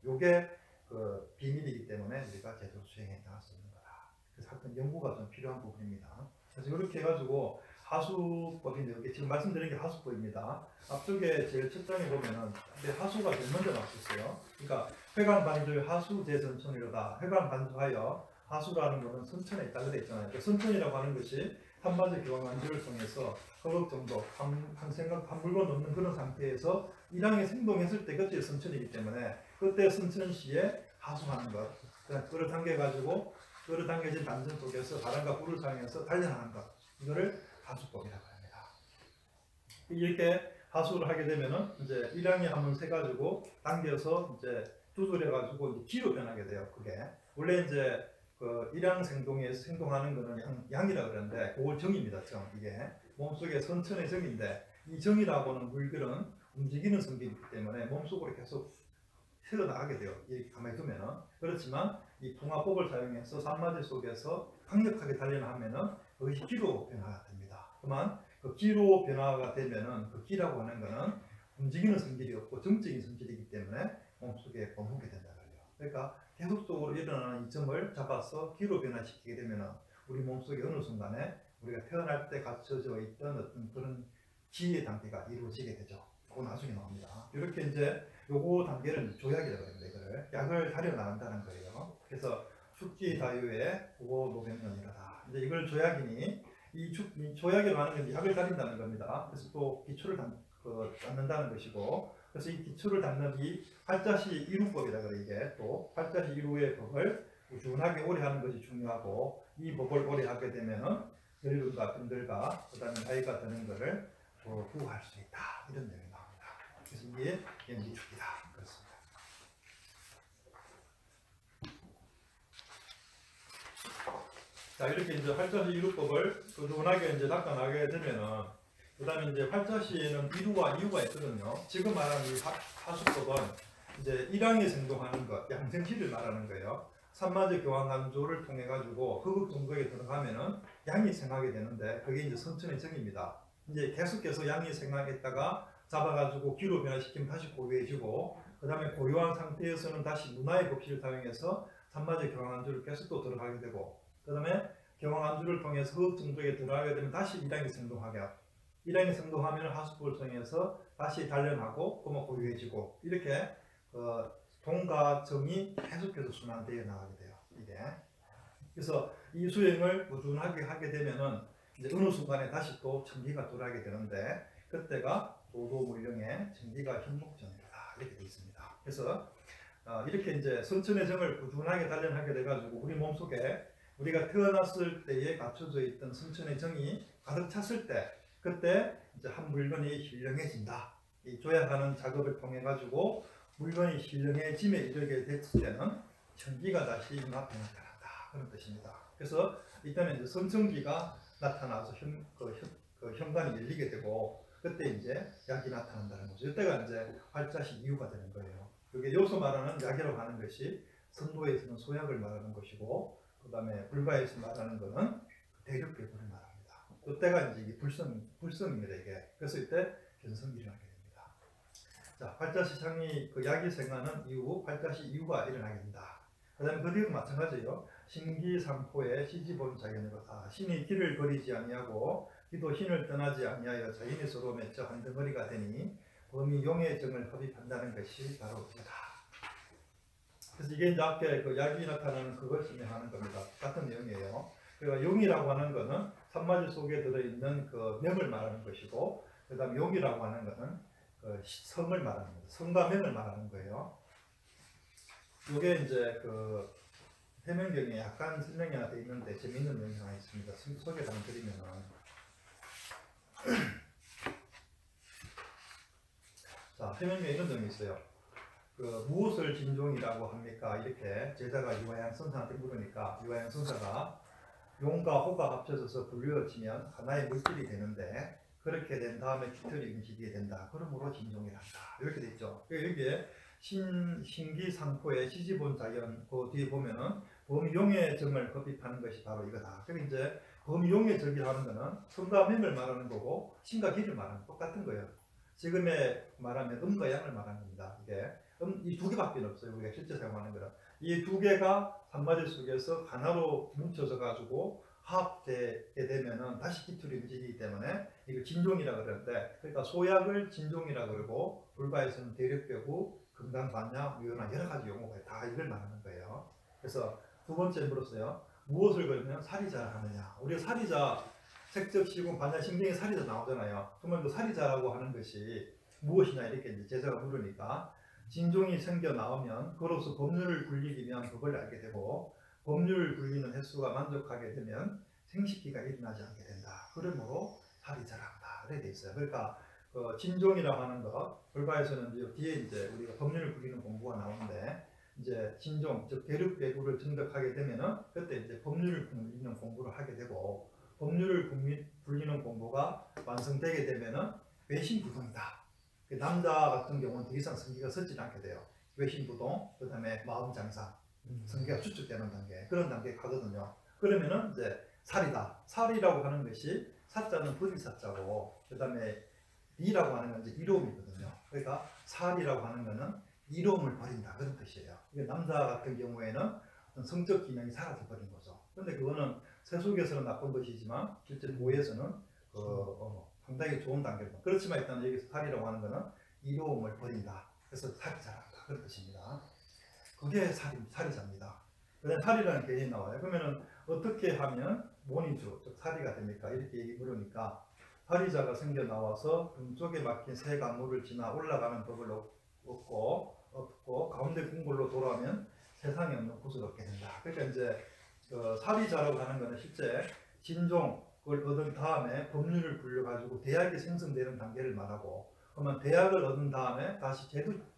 요게 그 비밀이기 때문에 우리가 제대로 수행해 나갈 수 있는 거다. 그래서 하여튼 연구가 좀 필요한 부분입니다. 그래서 이렇게 해가지고 하수법인데 여기 지금 말씀드린 게 하수법입니다. 앞쪽에 제일 첫 장에 보면은 하수가 제일 먼저 나왔었어요. 그러니까 회관반조의 하수제선천이로다. 회관반조하여 하수라는 것은 선천에 있다 그래 있잖아요. 그 선천이라고 하는 것이 한마디 교환관주를 통해서 허걱 정도 한 물건 없는 그런 상태에서 일항이 생동했을 때 그때 선천이기 때문에 그때 선천 시에 하수하는 것, 끌어당겨 가지고 끌어당겨진 단전 속에서 바람과 불을 사용해서 단련하는 것, 이거를 하수법이라고 합니다. 이렇게 하수를 하게 되면은 이제 일항이 한번 세 가지고 당겨서 이제 조절해 가지고 이제 기로 변하게 돼요. 그게 원래 이제 그 일항 생동하는 거는 양이라 그러는데 그걸 정입니다. 정. 이게 몸속에 선천의 정인데 이 정이라고는 물결은 움직이는 성질이기 때문에 몸속으로 계속 흘러나가게 돼요. 이렇게 가만히 두면은. 그렇지만 이 풍화법을 사용해서 산마제 속에서 강력하게 단련하면은 그것이 기로 변화가 됩니다. 그만 그 기로 변화가 되면은 그 기라고 하는 거는 움직이는 성질이 없고 정적인 성질이기 때문에 몸속에 머무게 된다 그래요. 그러니까 계속적으로 일어나는 이 점을 잡아서 기로 변화시키게 되면은 우리 몸속에 어느 순간에 우리가 태어날 때 갖춰져 있던 어떤 그런 기의 단계가 이루어지게 되죠. 그거 나중에 나옵니다. 이렇게 이제 요거 단계를 조약이라고 합니다. 이거를 약을 다려 나간다는 거예요. 그래서 축지 다유의 고고 노변면이라다. 이제 이걸 조약이니 이 조약이라고 하는 건 약을 다린다는 겁니다. 그래서 또 기초를 닦는다는 것이고, 그래서 이 기초를 닦는 이 팔자시 이루법이라 그래. 이게 또 팔자시 이루의 법을 꾸준하게 오래 하는 것이 중요하고, 이 법을 오래 하게 되면은 늙음과 끈들과 그다음에 나이가 드는 것을 구할 수 있다. 이런 내용이 나옵니다. 그래서 이게 연기축이다. 그렇습니다. 자, 이렇게 이제 활자시 이루법을 꾸준하게 이제 닦아나가게 되면은, 그 다음에 이제 활자시에는 이루와 이유가 있거든요. 지금 말하는 이 하수법은 이제 일항이 생동하는 것, 양생시를 말하는 거예요. 산마제 교환간조를 통해 가지고 흑흑 정도에 들어가면은 양이 생하게 되는데, 그게 이제 선천의 정입니다. 이제 계속해서 양이 생하겠다가 잡아가지고 기로 변화시키면 다시 고요해지고, 그 다음에 고요한 상태에서는 다시 문화의 법칙을 사용해서 산마제 교환간조를 계속 또 들어가게 되고, 그 다음에 경황안주를 통해서 흑 정도에 들어가게 되면 다시 일항이 생동하게 하고, 일항이 생동하면 하수법을 통해서 다시 단련하고 그만 고유해지고, 이렇게 동과 정이 계속해서 순환되어 나가게 돼요. 이게. 그래서 이 수행을 꾸준하게 하게 되면은 이제 어느 순간에 다시 또 천기가 돌아가게 되는데, 그때가 도도물령의 천기가 현목전이다. 이렇게 되어 있습니다. 그래서 이렇게 이제 선천의 정을 꾸준하게 단련하게 돼가지고 우리 몸속에 우리가 태어났을 때에 갖춰져 있던 선천의 정이 가득 찼을 때, 그때 이제 한 물건이 현령해진다. 이 조약하는 작업을 통해 가지고 물건이 현령해짐에 이르게 됐을 때는 천기가 다시 앞에 나타난다. 그런 뜻입니다. 그래서 이때는 이제 선천기가 나타나서 현관이 열리게 되고, 그때 이제 약이 나타난다는 거죠. 이때가 이제 활자시 이유가 되는 거예요. 이게 여기서 말하는 약이라고 하는 것이 선도에서는 소약을 말하는 것이고, 그 다음에 불가에서 말하는 것은 대륙계보를 말합니다. 이때가 이제 불성입니다. 이게. 그래서 이때 견성이 일어나게 됩니다. 자, 활자시상이 약이 생하는 이후 활자시 이유가 일어나게 된다. 그 다음에 그 뒤도 마찬가지예요. 신기삼포의 시지본 자견으로다. 신이 길을 버리지 아니하고 기도 신을 떠나지 아니하여 자인이 서로 맺혀 한 덩어리가 되니 범이 용의 정을 흡입한다는 것이 바로 이다. 그래서 이게 이제 앞에 약이 나타나는 그걸 설명하는 겁니다. 같은 내용이에요. 그러니까 용이라고 하는 것은 산마지 속에 들어있는 그 명을 말하는 것이고, 그 다음에 용이라고 하는 것은 그 성을 말하는 거예요. 성과 명을 말하는 거예요. 이게 이제 해명경에 약간 설명이 하나 되어 있는데 재미있는 내용이 하나 있습니다. 소개를 한번 드리면은 해명에 이런 점이 있어요. 그 무엇을 진종이라고 합니까? 이렇게 제자가 이화양 선사한테 물으니까 이화양 선사가 용과 호가 합쳐져서 분류어지면 하나의 물질이 되는데 그렇게 된 다음에 깃털이 움직이게 된다. 그러므로 진종이란다. 이렇게 돼 있죠. 여기에 신기상포의 시지본 자연 그 뒤에 보면은 범용의 정을 급입하는 것이 바로 이거다. 그리고 이제 범용의 적이라는 거는 성과 맹을 말하는 거고 신과 기를 말하는 똑같은 거예요. 지금의 말하면 음과 양을 말하는 겁니다. 이게 이 두 개밖에 없어요. 우리가 실제 사용하는 거는 이 두 개가 한마디 속에서 하나로 뭉쳐져 가지고 합되게 되면은 다시 깃털이 움직이기 때문에 이걸 진종이라 그러는데, 그러니까 소약을 진종이라 그러고 불바에서는 대력배구, 금강반야, 무효나 여러 가지 용어가 다 이걸 말하는 거예요. 그래서 두 번째 물었어요. 무엇을 그러면 살이자라 하느냐? 우리가 살이자 색적 시공 반야 신경의 살이자 나오잖아요. 그러면 그 살이자라고 하는 것이 무엇이냐 이렇게 이제 제자가 물으니까 진종이 생겨 나오면 그로서 법률을 굴리기면 그걸 알게 되고 법률을 굴리는 횟수가 만족하게 되면 생식기가 일어나지 않게 된다. 그러므로 살이자란다. 이렇게 돼 있어요. 그러니까 진종이라고 하는 것, 불바에서는 뒤에 이제 우리가 법률을 굴리는 공부가 나오는데 이제 진종, 즉 대륙배구를 증득하게 되면은 그때 이제 법률을 굴리는 공부를 하게 되고 법률을 굴리는 공부가 완성되게 되면은 외심부동이다. 남자 같은 경우는 더 이상 성기가 섰지 않게 돼요. 외심부동, 그 다음에 마음장사, 성기가 추측되는 단계, 그런 단계에 가거든요. 그러면은 이제 살이다. 살이라고 하는 것이 사자는 불이사자고, 그 다음에 리라고 하는 건 이제 이로움이거든요. 그러니까 살이라고 하는 거는 이로움을 버린다 그런 뜻이에요. 남자 같은 경우에는 성적 기능이 사라져 버린 거죠. 그런데 그거는 세속에서는 나쁜 것이지만 실제 도에서는 상당히 좋은 단계입니다. 그렇지만 일단 여기서 살이라고 하는 거는 이로움을 버린다. 그래서 살이 자란다 그런 뜻입니다. 그게 살이자입니다. 그다음 살이라는 개념이 나와요. 그러면은 어떻게 하면 모니주, 즉 살이가 됩니까? 이렇게 물으니까 살이자가 생겨 나와서 금쪽에 막힌 새 강물을 지나 올라가는 법을 얻고 가운데 궁궐로 돌아오면 세상에 없는 곳을 얻게 된다. 그러니까 이제 살이자라고 하는 것은 실제 진종을 얻은 다음에 법률을 굴려가지고 대학이 생성되는 단계를 말하고, 그러면 대학을 얻은 다음에 다시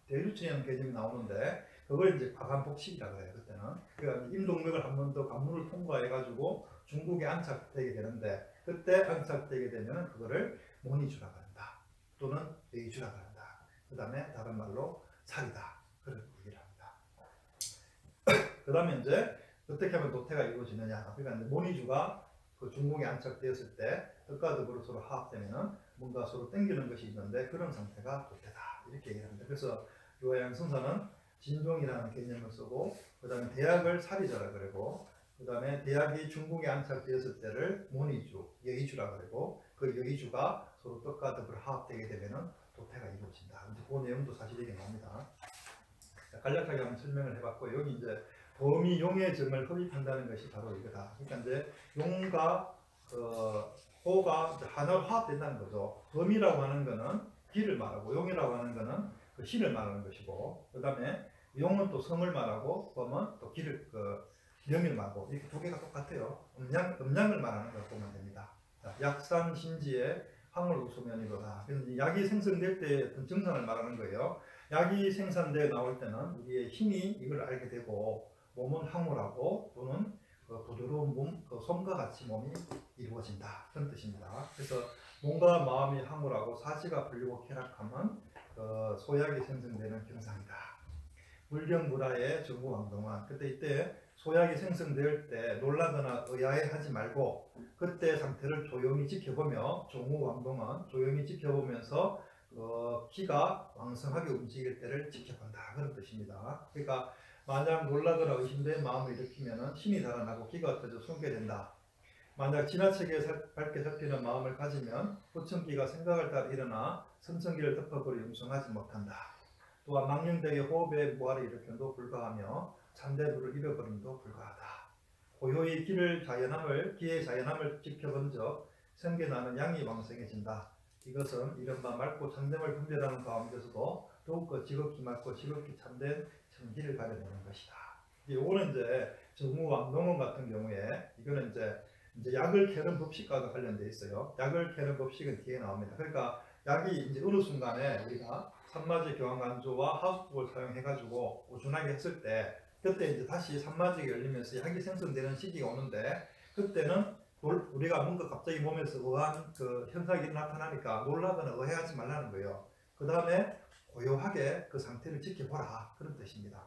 대류천이라는 개념이 나오는데 그걸 이제 과간복식이라고 해요. 그때는 그러니까 임동맥을 한 번 더 관문을 통과해가지고 중국에 안착되게 되는데, 그때 안착되게 되면 그거를 모니주라고 한다. 또는 외주라고 한다. 그 다음에 다른 말로 살이다. 그런 얘기를 합니다. 그 다음에 이제 어떻게 하면 도태가 이루어지느냐. 그러니까 이제 모니주가 그 중국에 안착되었을 때 뜻과 덕으로 서로 화합되면은 뭔가 서로 땡기는 것이 있는데 그런 상태가 도태다. 이렇게 얘기를 합니다. 그래서 요양 선사는 진종이라는 개념을 쓰고, 그 다음에 대학을 살이자라 그러고, 그 다음에 대학이 중국에 안착되었을 때를 모니주, 여의주라 그러고, 그 여의주가 서로 뜻과 덕으로 화합되게 되면은 도태가 이루어진다. 이제 그 내용도 사실 이게 나옵니다. 간략하게 한번 설명을 해봤고, 여기 이제 범이 용의 정을 흡입한다는 것이 바로 이거다. 그러니까 이제 용과 호가 하나로 화합된다는 거죠. 범이라고 하는 거는 기를 말하고 용이라고 하는 거는 그 신을 말하는 것이고, 그 다음에 용은 또 성을 말하고 범은 또 기를 명을 말하고, 이렇게 두 개가 똑같아요. 음양을 말하는 걸 보면 됩니다. 약산신지의 황을 우수면이로다. 그래서 약이 생성될 때 어떤 증상을 말하는 거예요. 약이 생산되어 나올 때는 우리의 힘이 이걸 알게 되고 몸은 황홀하고 또는 부드러운 몸, 솜과 같이 몸이 이루어진다. 그런 뜻입니다. 그래서 몸과 마음이 황홀하고 사지가 풀리고 쾌락하면 소약이 생성되는 경상이다. 물경무라의 정구왕동은 그때 이때 소약이 생성될 때 놀라거나 의아해하지 말고 그때 상태를 조용히 지켜보며 정우왕동은 조용히 지켜보면서 기가 왕성하게 움직일 때를 지켜본다. 그런 뜻입니다. 그러니까 만약 놀라거나 의심된 마음을 일으키면 신이 달아나고 기가 터져 숨게 된다. 만약 지나치게 밝게 잡히는 마음을 가지면 부천기가 생각을 따라 일어나 선천기를 덮어버려 융성하지 못한다. 또한 망령되게 호흡에 무화를 일으켜도 불가하며 잠대물을 잃어버림도 불가하다. 고요히 기의 자연함을 지켜본 적 생겨나는 양이 왕성해진다. 이것은 이른바 맑고 참됨을 분별하는 가운데서도 더욱더 지극히 맑고 지극히 참된 참기를 가려내는 것이다. 이거는 이제 정우왕동원 같은 경우에 이거는 이제 약을 캐는 법칙과도 관련되어 있어요. 약을 캐는 법칙은 뒤에 나옵니다. 그러니까 약이 이제 어느 순간에 우리가 산마제 교환간조와 하수법을 사용해가지고 우준하게 했을 때 그때 이제 다시 산마제가 열리면서 약이 생성되는 시기가 오는데 그때는 우리가 뭔가 갑자기 몸에서 의한 그 현상이 나타나니까 놀라거나 의해하지 말라는 거예요. 그 다음에 고요하게 그 상태를 지켜보라 그런 뜻입니다.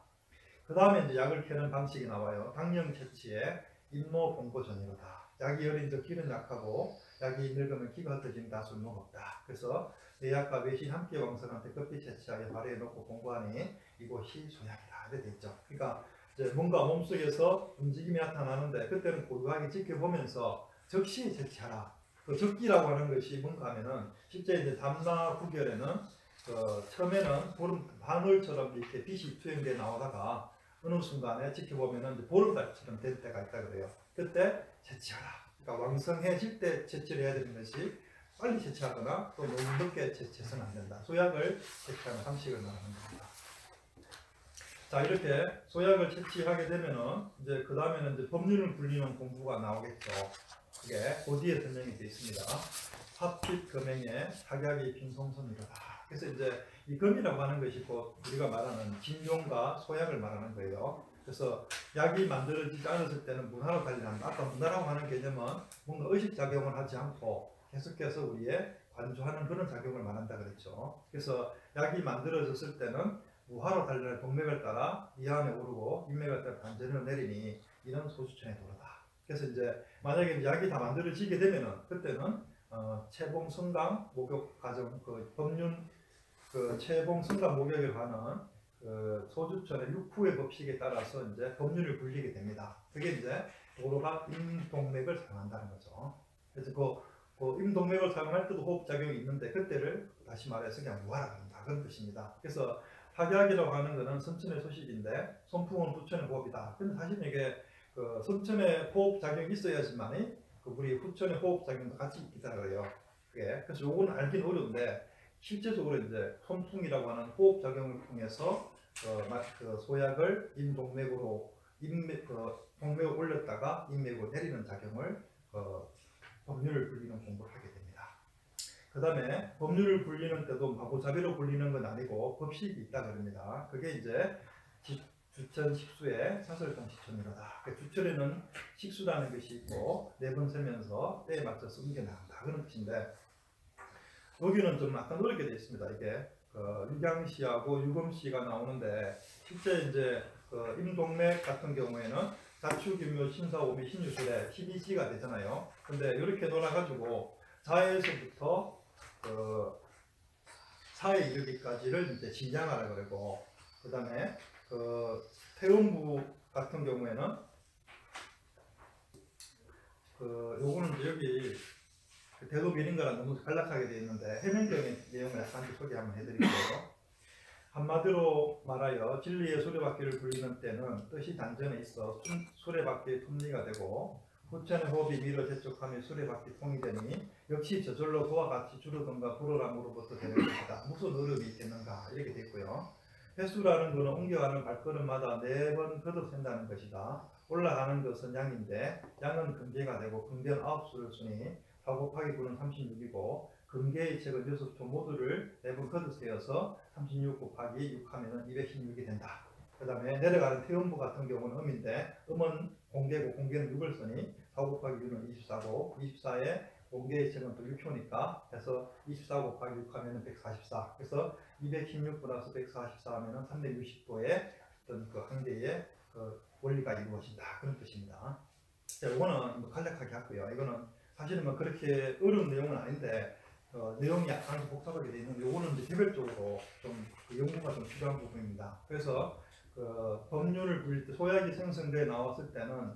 그 다음에 이제 약을 캐는 방식이 나와요. 당령 채취에 임노 봉고 전이로다. 약이 어린 적 기는 약하고 약이 늙으면 기가 흩어진다 술목 없다. 그래서 내약과 외신 함께 왕성한테 급히 채취하게 발효해 놓고 공부하니 이곳이 소약이다. 이렇게 되죠. 그러니까 이제 뭔가 몸속에서 움직임이 나타나는데 그때는 고요하게 지켜보면서 적시 채취하라. 그 적기라고 하는 것이 뭔가 하면은 실제 이제 담나 구결에는 처음에는 보름 바늘처럼 이렇게 빛이 투영돼 나오다가 어느 순간에 지켜보면은 이제 보름달처럼 될 때가 있다 그래요. 그때 채취하라. 그러니까 왕성해질 때 채취를 해야 되는 것이 빨리 채취하거나 또 너무 늦게 채취해서는 안 된다. 소약을 채취하는 방식을 말하는 겁니다. 자, 이렇게 소약을 채취하게 되면은 이제 그 다음에는 이제 법률을 굴리는 공부가 나오겠죠. 그게 그 뒤에 설명이 되어 있습니다. 합빛 금행에 사약이 빈송선이로다. 그래서 이제 이 금이라고 하는 것이 곧 우리가 말하는 진용과 소약을 말하는 거예요. 그래서 약이 만들어지지 않았을 때는 문화로 관련한다. 아까 문화라고 하는 개념은 뭔가 의식작용을 하지 않고 계속해서 우리의 관조하는 그런 작용을 말한다 그랬죠. 그래서 약이 만들어졌을 때는 무화로 달려는 동맥을 따라 이암에 오르고 인맥을 따라 관절을 내리니 이런 소주천에 도르다. 그래서 이제 만약에 약이 다 만들어지게 되면은 그때는 채봉 성강 목욕 과정 그 법륜 그 채봉 성강 목욕에 관한 그 소주천의 육후의 법칙에 따라서 이제 법률을 굴리게 됩니다. 그게 이제 도로가 임동맥을 사용한다는 거죠. 그래서 그 임동맥을 사용할 때도 호흡 작용이 있는데 그때를 다시 말해서 그냥 무하라 한다 그런 뜻입니다. 그래서 학약이라고 하는 것은 선천의 소식인데 손풍은 후천의 호흡이다. 근데 사실 이게 그 선천의 호흡 작용이 있어야지만이 그 우리 후천의 호흡 작용도 같이 있더라고요. 그게 그래서 요거는 알긴 어려운데 실제적으로 이제 손풍이라고 하는 호흡 작용을 통해서 그 소약을 임동맥으로 동맥을 올렸다가 인맥으로 내리는 작용을 법률을 굴리는 공부를 하게 됩니다. 그 다음에 법률을 굴리는 때도 마구잡이로 굴리는 건 아니고 법식이 있다 그럽니다. 그게 이제 주천 식수의 사설정 식천이로다. 그 주천에는 식수라는 것이 있고 네 번 세면서 때에 맞춰서 옮겨나간다 그런 뜻인데 여기는 좀 약간 어렵게 되어 있습니다. 이게 유경시하고 유검시가 나오는데 실제 이제 임동맥 같은 경우에는 자축인묘 신사오미 신유술에 12시가 되잖아요. 근데 이렇게 놀아가지고 자에서부터 사에 이르기까지를 이제 진장하라 그러고 그 다음에 태음부 같은 경우에는 요거는 이제 여기 대도비린거랑 너무 간략하게 되어 있는데 해명경의 내용을 약간 소개 한번 해드릴게요. 한마디로 말하여 진리의 수레바퀴를 굴리는 때는 뜻이 단전에 있어 수레바퀴의 톱니가 되고 후천의 호흡이 밀어 재촉하며 수레바퀴 통이 되니 역시 저절로 그와 같이 줄어든가 불어람으로부터 되는 것이다. 무슨 어려움이 있겠는가 이렇게 되어 있고요. 횟수라는 것은 옮겨가는 발걸음마다 4번 거듭센다는 것이다. 올라가는 것은 양인데 양은 금계가 되고 금계는 9수를 쓰니 4 곱하기 9는 36이고 금계의 책은 6초 모두를 4번 거듭세어서 36 곱하기 6 하면 216이 된다. 그 다음에 내려가는 태음부 같은 경우는 음인데 음은 공계고 공계는 6을 쓰니 4 곱하기 6은 24고 24에 공계의 책은 또 6초니까 해서 24 곱하기 6 하면 144. 그래서 216 플러스 144 하면 360도의 어떤 그 한 개의 원리가 이루어진다. 그런 뜻입니다. 이거는 간략하게 하고요. 이거는 사실은 그렇게 어려운 내용은 아닌데 내용이 약간 복잡하게 되어 있는 요거는 이제 개별적으로 좀 연구가 좀 필요한 부분입니다. 그래서 법률을 굴릴 때 소약이 생성돼 나왔을 때는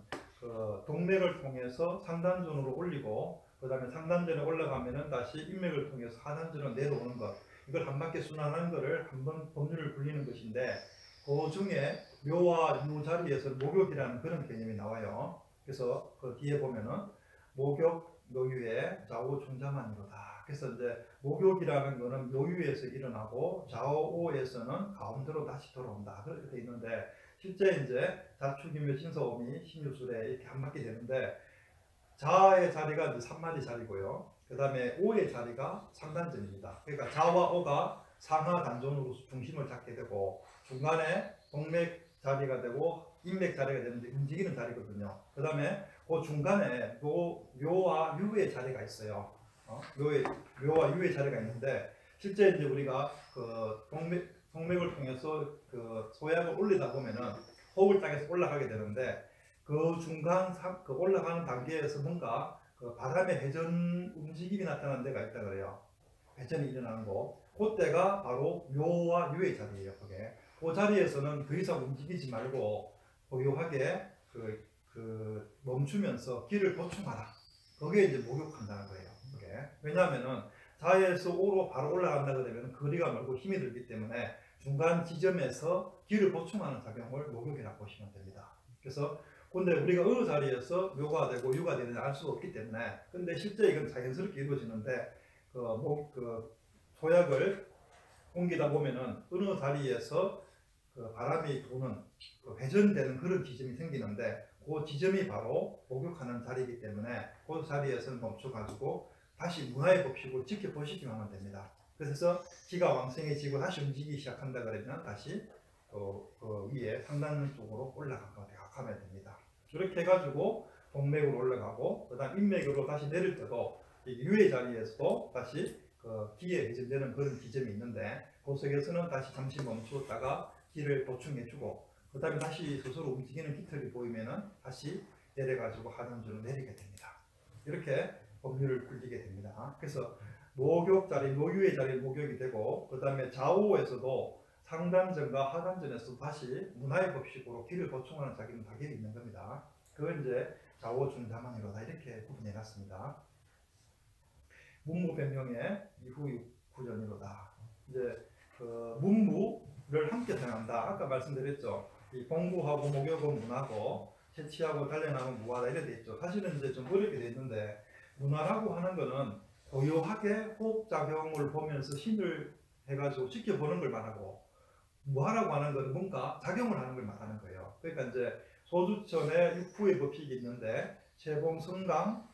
동맥을 통해서 상단전으로 올리고 그 다음에 상단전에 올라가면은 다시 인맥을 통해서 하단전으로 내려오는 것 이걸 한 바퀴 순환한 거를 한번 법률을 굴리는 것인데 그 중에 묘와 유 자리에서 목욕이라는 그런 개념이 나와요. 그래서 그 뒤에 보면은 목욕 묘유의 좌우 중자만이로다. 그래서 이제 목욕이라는 거는 묘유에서 일어나고 좌우에서는 가운데로 다시 돌아온다. 그렇게 돼 있는데 실제 이제 자축이며 신서오미 신유술에 이렇게 한 바퀴 되는데 자의 자리가 이제 3마디 자리고요. 그 다음에 오의 자리가 상단전입니다. 그러니까 자와 오가 상하 단전으로 중심을 잡게 되고 중간에 동맥 자리가 되고 인맥 자리가 되는데 움직이는 자리거든요. 그 다음에 그 중간에 묘와 유의 자리가 있어요. 묘와 유의 자리가 있는데 실제 이제 우리가 그 동맥을 통해서 그 소약을 올리다 보면은 호흡을 땅에서 올라가게 되는데 그 중간 그 올라가는 단계에서 뭔가 그 바람의 회전 움직임이 나타나는 데가 있다 그래요. 회전이 일어나는 곳. 그때가 바로 묘와 유의 자리예요. 그게. 그 자리에서는 더 이상 움직이지 말고 고요하게 멈추면서 기를 보충하라. 그게 이제 목욕한다는 거예요. 그게. 왜냐하면은 자에서 오로 바로 올라간다 그러면 거리가 멀고 힘이 들기 때문에 중간 지점에서 기를 보충하는 작용을 목욕이라고 보시면 됩니다. 그래서 근데 우리가 어느 자리에서 묘가 되고 유가 되는지 알 수가 없기 때문에 근데 실제 이건 자연스럽게 이루어지는데 그 소약을 옮기다 보면은 어느 자리에서 그 바람이 도는 회전되는 그런 지점이 생기는데 그 지점이 바로 목욕하는 자리이기 때문에 그 자리에서는 멈춰가지고 다시 문화의 법칙을 지켜보시기만 하면 됩니다. 그래서 기가 왕성해지고 다시 움직이기 시작한다 그러면 다시 그 위에 상단 쪽으로 가면 됩니다. 이렇게 해가지고 동맥으로 올라가고 그다음 인맥으로 다시 내릴 때도 유의 자리에서도 다시 그 기에 회전되는 그런 지점이 있는데 그 속에서는 다시 잠시 멈추었다가 기를 보충해주고 그 다음에 다시 스스로 움직이는 깃털이 보이면은 다시 내려가지고 하단주로 내리게 됩니다. 이렇게 법률을 굴리게 됩니다. 그래서 목욕 자리, 노유의 자리 목욕이 되고 그 다음에 좌우에서도 상단전과 하단전에서 다시 문화의 법칙으로 기를 보충하는 작용은 당연히 있는 겁니다. 그걸 이제 좌우 중자망이로다 이렇게 구분해 놨습니다. 문무 변경의 이후 구전이로다. 이제 그 문무를 함께 사용한다. 아까 말씀드렸죠. 이 공부하고 목욕은 문하고 채취하고 단련하면 무하다 이렇게 돼 있죠. 사실은 이제 좀 어렵게 돼 있는데 문화라고 하는 거는 고요하게 호흡작용을 보면서 힘을 해가지고 지켜보는 걸 말하고 무하라고 하는 것은 뭔가 작용을 하는 걸 말하는 거예요. 그러니까 이제 소주천에 육후의 법칙이 있는데 체봉성강,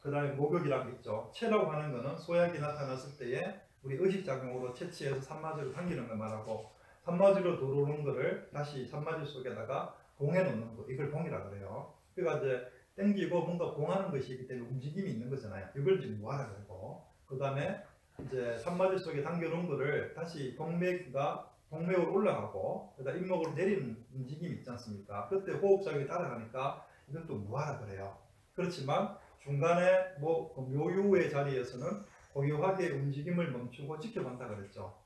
그 다음에 목욕이라는 게 있죠. 체라고 하는 거는 소약이 나타났을 때에 우리 의식작용으로 채취해서 산마지로 당기는 걸 말하고 산마지로 들어오는 거를 다시 산마지 속에다가 봉해 놓는 거 이걸 봉이라고 그래요. 그러니까 이제 당기고 뭔가 봉하는 것이기 때문에 움직임이 있는 거잖아요. 이걸 지금 무하라 그러고 그 다음에 이제 산마지 속에 당겨놓은 거를 다시 동맥으로 올라가고 그다음 잇목으로 내리는 움직임이 있지 않습니까? 그때 호흡작용이 따라가니까 이건 또 무하라 그래요. 그렇지만 중간에 묘유의 자리에서는 고요하게 움직임을 멈추고 지켜본다 그랬죠.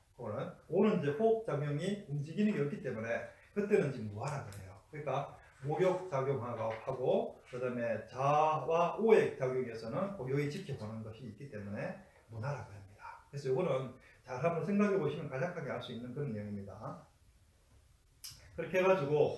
오는 이제 호흡작용이 움직이는 게 없기 때문에 그때는 지금 무하라 그래요. 그러니까 목욕작용하고 그 다음에 자와 오의 작용에서는 고요히 지켜보는 것이 있기 때문에 문하라 그럽니다. 그래서 이거는 잘 한번 생각해 보시면 간략하게 알 수 있는 그런 내용입니다. 그렇게 해가지고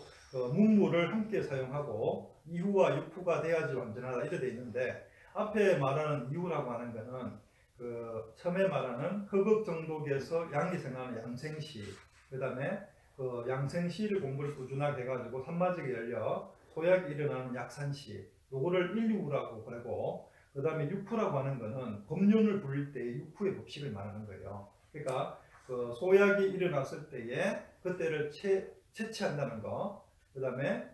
문무를 함께 사용하고 이후와 육후가 돼야지 완전하다 이렇게 돼 있는데 앞에 말하는 이후라고 하는 것은 그 처음에 말하는 흑흑정독에서 양이 생하는 양생시 그 다음에 그 양생시를 공부를 꾸준하게 해가지고 산마지가 열려 소약이 일어나는 약산시 요거를 일후라고 그러고 그 다음에 육후라고 하는 것은 법륜을 부릴 때의 육후의 법칙을 말하는 거예요. 그러니까 그 소약이 일어났을 때에 그때를 채취한다는 거, 그 다음에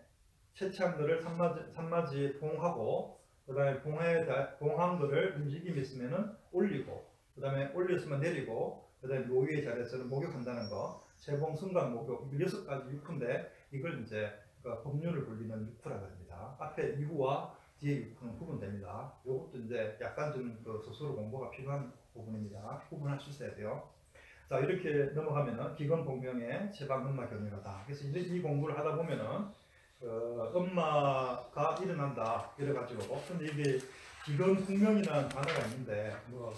채취한 거를 산마지에 봉하고, 그 다음에 봉한 거를 움직임이 있으면은 올리고, 그 다음에 올렸으면 내리고, 그 다음에 노유의 자리에서는 목욕한다는 거, 재봉, 순간 목욕, 6가지 육후인데 이걸 이제 그 법륜을 불리는 육후라고 합니다. 앞에 이후와 뒤에 육후는 구분됩니다. 이것도 이제 약간 좀 그 스스로 공부가 필요한 부분입니다. 구분할 수 있어야 돼요. 자 이렇게 넘어가면은 기건공명의 체방음마 경이로다. 그래서 이제 이 공부를 하다 보면은 음마가 일어난다 이래가지고 근데 이게 기건공명이라는 단어가 있는데 뭐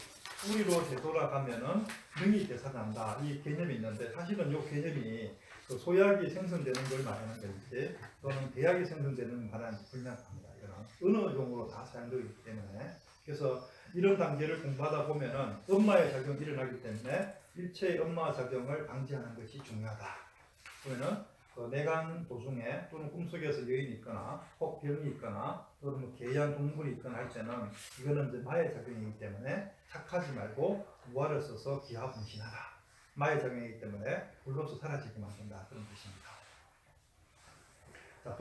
우리로 되돌아가면은 능이 되살아난다 이 개념이 있는데 사실은 이 개념이 그 소약이 생성되는 걸 말하는 건지 또는 대약이 생성되는 말하는지 불명합니다. 어느 용어로 다 사용되기 때문에 그래서 이런 단계를 공부하다 보면은 음마의 작용이 일어나기 때문에 일체의 음마 작용을 방지하는 것이 중요하다. 그러면은 그 내간 도중에 또는 꿈속에서 여인이 있거나 혹 병이 있거나 또는 뭐 괴이한 동물이 있거나 할 때는 이거는 이제 마의 작용이기 때문에 착하지 말고 무화를 써서 기하분신하라. 마의 작용이기 때문에 불로서 사라지게 만든다. 그런 뜻입니다. 자,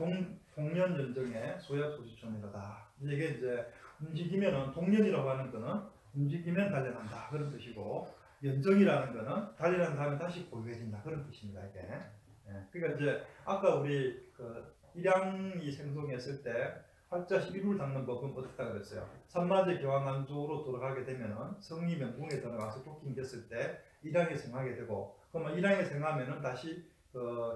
동년연정의 소약소지촌이다. 이게 이제 움직이면은 동년이라고 하는 거는 움직이면 단련한다 그런 뜻이고, 연정이라는 거는 단련한 다음에 다시 고유해진다 그런 뜻입니다. 이게. 예, 그러니까 이제 아까 우리 그 일양이 생성했을 때 활자시 이루를 닦는 법은 어떻다 그랬어요? 삼마제 교황안조로 돌아가게 되면은 성리 명궁에 들어가서 도킹 됐을 때 일양이 생하게 되고, 그러면 일양이 생하면은 다시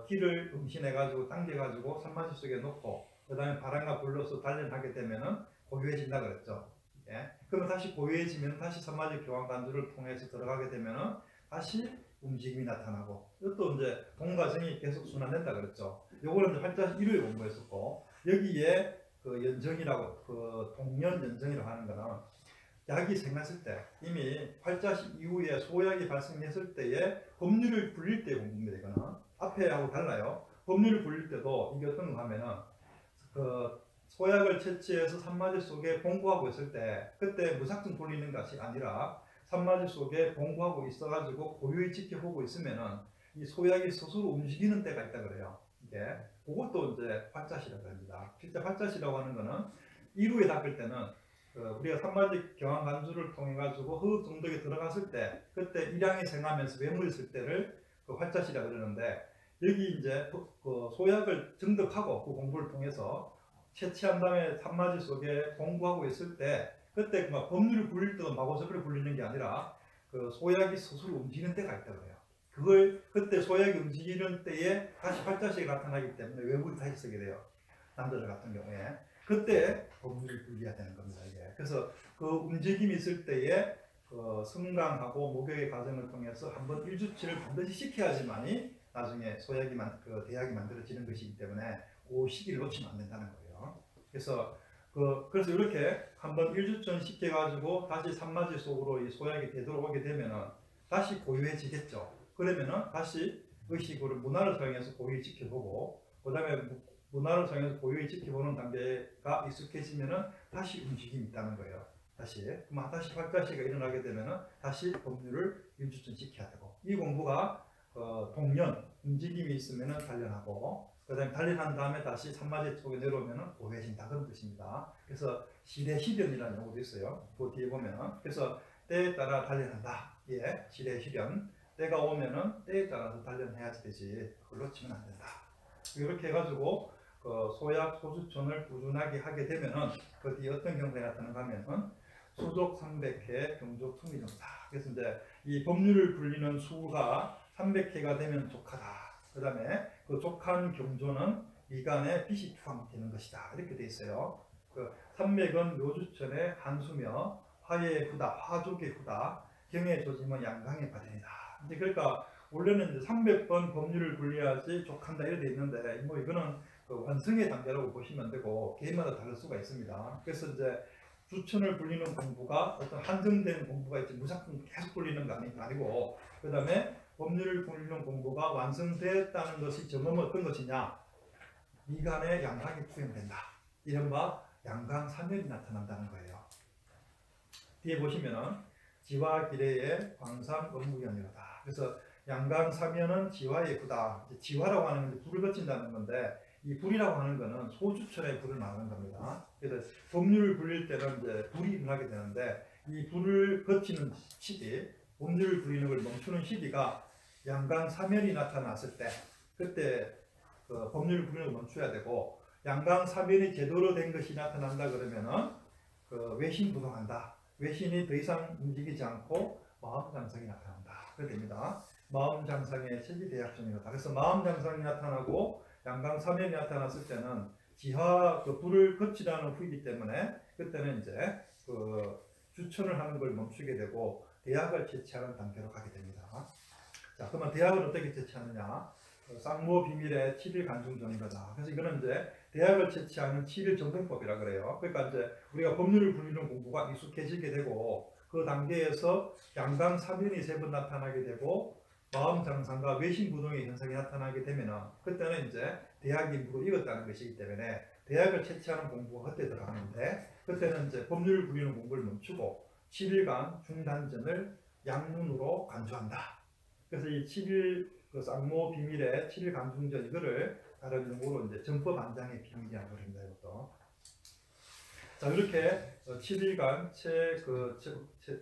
기를 음신해가지고 당겨가지고 삼마지 속에 놓고 그 다음에 바람과 불러서 단련하게 되면은 고유해진다 그랬죠. 예. 그러면 다시 고유해지면 다시 삼마지 교황간주를 통해서 들어가게 되면은 다시 움직임이 나타나고, 이것도 이제 동과정이 계속 순환된다 그랬죠. 요거는 이제 활자시 1호에 공부했었고, 여기에 그 연정이라고, 그 동년 연정이라고 하는 거는 약이 생겼을 때, 이미 활자시 이후에 소약이 발생했을 때에 법률을 불릴 때 공부입니다. 이거는 앞에하고 달라요. 법률을 불릴 때도 이게 어떤 거 하면은 그 소약을 채취해서 산마지 속에 봉구하고 있을 때, 그때 무작정 돌리는 것이 아니라 산마지 속에 봉구하고 있어가지고 고유히 지켜보고 있으면은 이 소약이 스스로 움직이는 때가 있다 그래요. 이게 그것도 이제 활자시라고 합니다. 실제 활자시라고 하는 거는 이루에 닦을 때는 우리가 산마지 경항간주를 통해 가지고 허흡 정독에 들어갔을 때, 그때 일양이 생하면서 외물 있을 때를 그 활자시라 그러는데, 여기 이제 그 소약을 정독하고 그 공부를 통해서 채취한 다음에 산마지 속에 공부하고 있을 때, 그때 막 법률을 불릴 때도 마고석을 불리는 게 아니라 그 소약이 스스로 움직이는 때가 있다 그래요. 그걸 그때 소약이 움직이는 때에 다시 활자시가 나타나기 때문에 외부를 다시 쓰게 돼요. 남자들 같은 경우에 그때 법률을 불려야 되는 겁니다. 이게. 그래서 그 움직임이 있을 때에 그 성강하고 목욕의 과정을 통해서 한번 일주치를 반드시 시켜야지만이 나중에 소약이 그 대약이 만들어지는 것이기 때문에 그 시기를 놓치면 안 된다는 거예요. 그래서 이렇게 한번 일주천 시켜가지고 다시 산마지 속으로 이 소약이 되돌아오게 되면은 다시 고유해지겠죠. 그러면은 다시 의식으로 문화를 사용해서 고유히 지켜보고, 그 다음에 문화를 사용해서 고유히 지켜보는 단계가 익숙해지면은 다시 움직임이 있다는 거예요. 그럼 다시 활자시가 일어나게 되면은 다시 법률을 일주천 시켜야 되고, 이 공부가 동년 움직임이 있으면은 단련하고, 그 다음에 단련한 다음에 다시 산마지 속에 내려오면은 고유해진다 그런 뜻입니다. 그래서 시대시련이라는 용어도 있어요. 그 뒤에 보면은. 그래서 때에 따라 단련한다. 예, 시대시련. 때가 오면은 때에 따라서 단련해야 되지, 그걸 놓치면 안 된다. 이렇게 해가지고 그 소약 소주촌을 꾸준하게 하게 되면은 그 뒤에 어떤 경우가 나타나는가 하면은 수족 300회 경족 투미정사. 그래서 이제 이 법률을 불리는 수가 300회가 되면 족하다. 그 다음에 그 족한 경조는 미간에 빛이 투항되는 것이다. 이렇게 돼 있어요. 그 300은 묘주천의 한수며 화의 후다, 화족의 후다, 경의 조짐은 양강의 바전이다. 이제 그러니까 원래는 이제 300번 법률을 불려야지 족한다 이렇게 돼 있는데, 뭐 이거는 그 완성의 단계라고 보시면 되고 개인마다 다를 수가 있습니다. 그래서 이제 주천을 불리는 공부가 어떤 한정된 공부가 있지 무작정 계속 불리는 거 아니고, 그 다음에 법률을 불리는 공부가 완성됐다는 것이 점은 어떤 것이냐, 미간에 양강이 투영된다. 이른바 양강사면이 나타난다는 거예요. 뒤에 보시면은 지화 기례의 광상 업무견이로다. 그래서 양강사면은 지화의 후다. 지화라고 하는 건 불을 거친다는 건데, 이 불이라고 하는 것은 소주천의 불을 말하는 겁니다. 그래서 법률을 불릴 때는 이제 불이 일어나게 되는데, 이 불을 거치는 시기, 법률을 불리는 걸 멈추는 시기가 양강사면이 나타났을 때, 그때 그 법률을 불리는 걸 멈춰야 되고, 양강사면이 제대로 된 것이 나타난다 그러면은 그 외신부동한다. 외신이 더 이상 움직이지 않고 마음장상이 나타난다. 그렇게 됩니다. 마음장상의 체지대약점이다. 그래서 마음장상이 나타나고 양강사면이 나타났을 때는 지하 그 불을 거치라는 후이기 때문에, 그때는 이제 그 주천을 하는 걸 멈추게 되고 대약을 채취하는 단계로 가게 됩니다. 자, 그러면 대약을 어떻게 채취하느냐? 쌍무 비밀의 7일 간중정이다. 그래서 이거는 이제 대약을 채취하는 7일 정등법이라 그래요. 그러니까 이제 우리가 법률을 불리는 공부가 익숙해지게 되고, 그 단계에서 양강사면이 3번 나타나게 되고, 마음 장상과 외신 부동의 현상이 나타나게 되면은 그때는 이제 대학이 무르익었다는 것이기 때문에 대학을 채취하는 공부가 그때 들어가는데 그때는 이제 법률을 부리는 공부를 멈추고 7일간 중단전을 양문으로 간주한다. 그래서 이 7일 그 쌍모 비밀의 7일 간중전 이거를 다른 용어로 이제 정법 안장의 비밀이라고 합니다. 이것도. 자 이렇게 7일간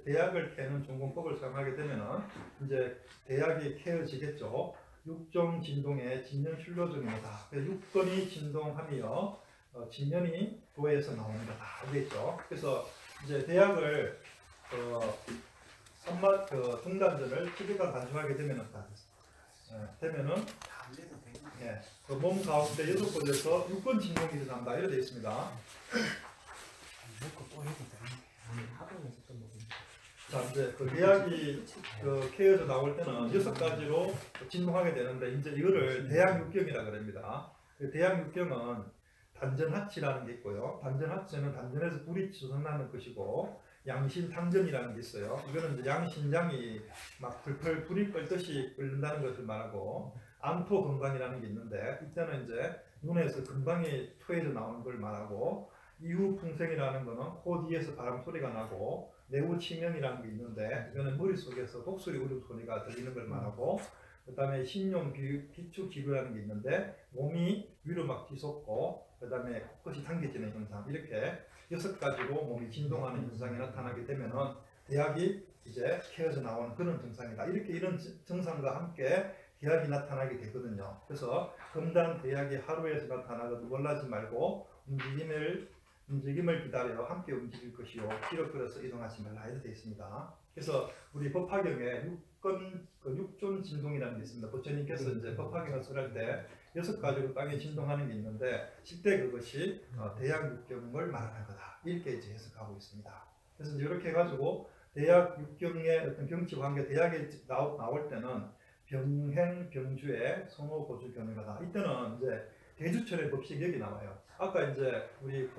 대학을 캐는 전공법을 사용하게 되면은 이제 대학이 캐어지겠죠. 육종 진동의 진년 출로정이다. 육건이 진동하며 진년이 도에서 나오는 거다. 알겠죠? 그래서 이제 대학을 중단전을 7일간 간주하게 되면은 예, 몸 가운데 6곳에서 육건 진동이 일어난다. 이렇게 되어 있습니다. 자 이제 그 대학이 케어져 나올 때는 6가지로 진동하게 되는데 이제 이거를 대학육경이라 그럽니다. 그 대학육경은 단전하치라는 게 있고요. 단전하치는 단전에서 불이 솟아나는 것이고 양신탕전이라는 게 있어요. 이거는 이제 양신장이 막 풀풀 불이 끓듯이 끓는다는 것을 말하고 암토금방이라는 게 있는데 이때는 이제 눈에서 금방이 토해져 나오는 걸 말하고 이후풍생이라는 거는 코 뒤에서 바람 소리가 나고 내후치명이라는 게 있는데 이거는 머릿속에서 독수리 울음소리가 들리는 걸 말하고 그 다음에 신용 비축기류라는 게 있는데 몸이 위로 막 뒤솟고 그 다음에 코끝이 당겨지는 현상 이렇게 6가지로 몸이 진동하는 현상이 나타나게 되면은 대학이 이제 캐어져 나오는 그런 증상이다. 이렇게 이런 증상과 함께 대학이 나타나게 되거든요. 그래서 금단 대학이 하루에서 나타나거든 놀라지 말고 움직임을 기다려 함께 움직일 것이요 길어 끌어서 이동하지 말라 이렇게 되어 있습니다. 그래서 우리 법화경에 육존 진동이라는 게 있습니다. 부처님께서 이제 법화경을 설할 때 6가지로 땅에 진동하는 게 있는데 실제 그것이 대학 육경을 말하는 거다. 이렇게 이제 해석하고 있습니다. 그래서 이제 이렇게 해가지고 대학 육경의 어떤 경치 관계 대학에 나올 때는 병행 병주의 성호 고주 경이다. 이때는 이제 대주철의 법칙이 여기 나와요. 아까 이제 우리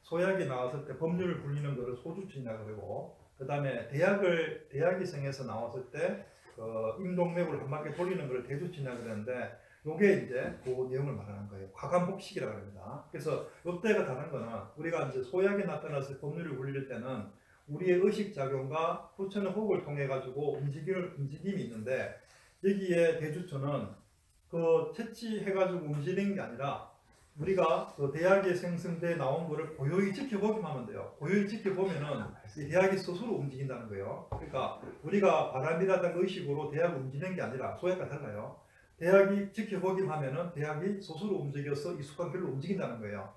소약이 나왔을 때 법률을 굴리는 것을 소주춘이라고 그러고 그 다음에 대학이 생에서 나왔을 때 임동맥을 한 바퀴 돌리는 것을 대주춘이라고 그러는데 요게 이제 그 내용을 말하는 거예요. 과감복식이라고 합니다. 그래서 이때가 다른 거는 우리가 이제 소약이 나타나서 법률을 굴릴 때는 우리의 의식작용과 부처의 호흡을 통해 가지고 움직임이 있는데 여기에 대주초는 채취해가지고 움직이는 게 아니라 우리가 대학에 생성돼 나온 거를 고요히 지켜보기만 하면 돼요. 고요히 지켜보면은 이 대학이 스스로 움직인다는 거예요. 그러니까 우리가 바람이라든가 의식으로 대학을 움직이는 게 아니라 소약과 달라요. 대학이 지켜보기만 하면은 대학이 스스로 움직여서 익숙한 길로 움직인다는 거예요.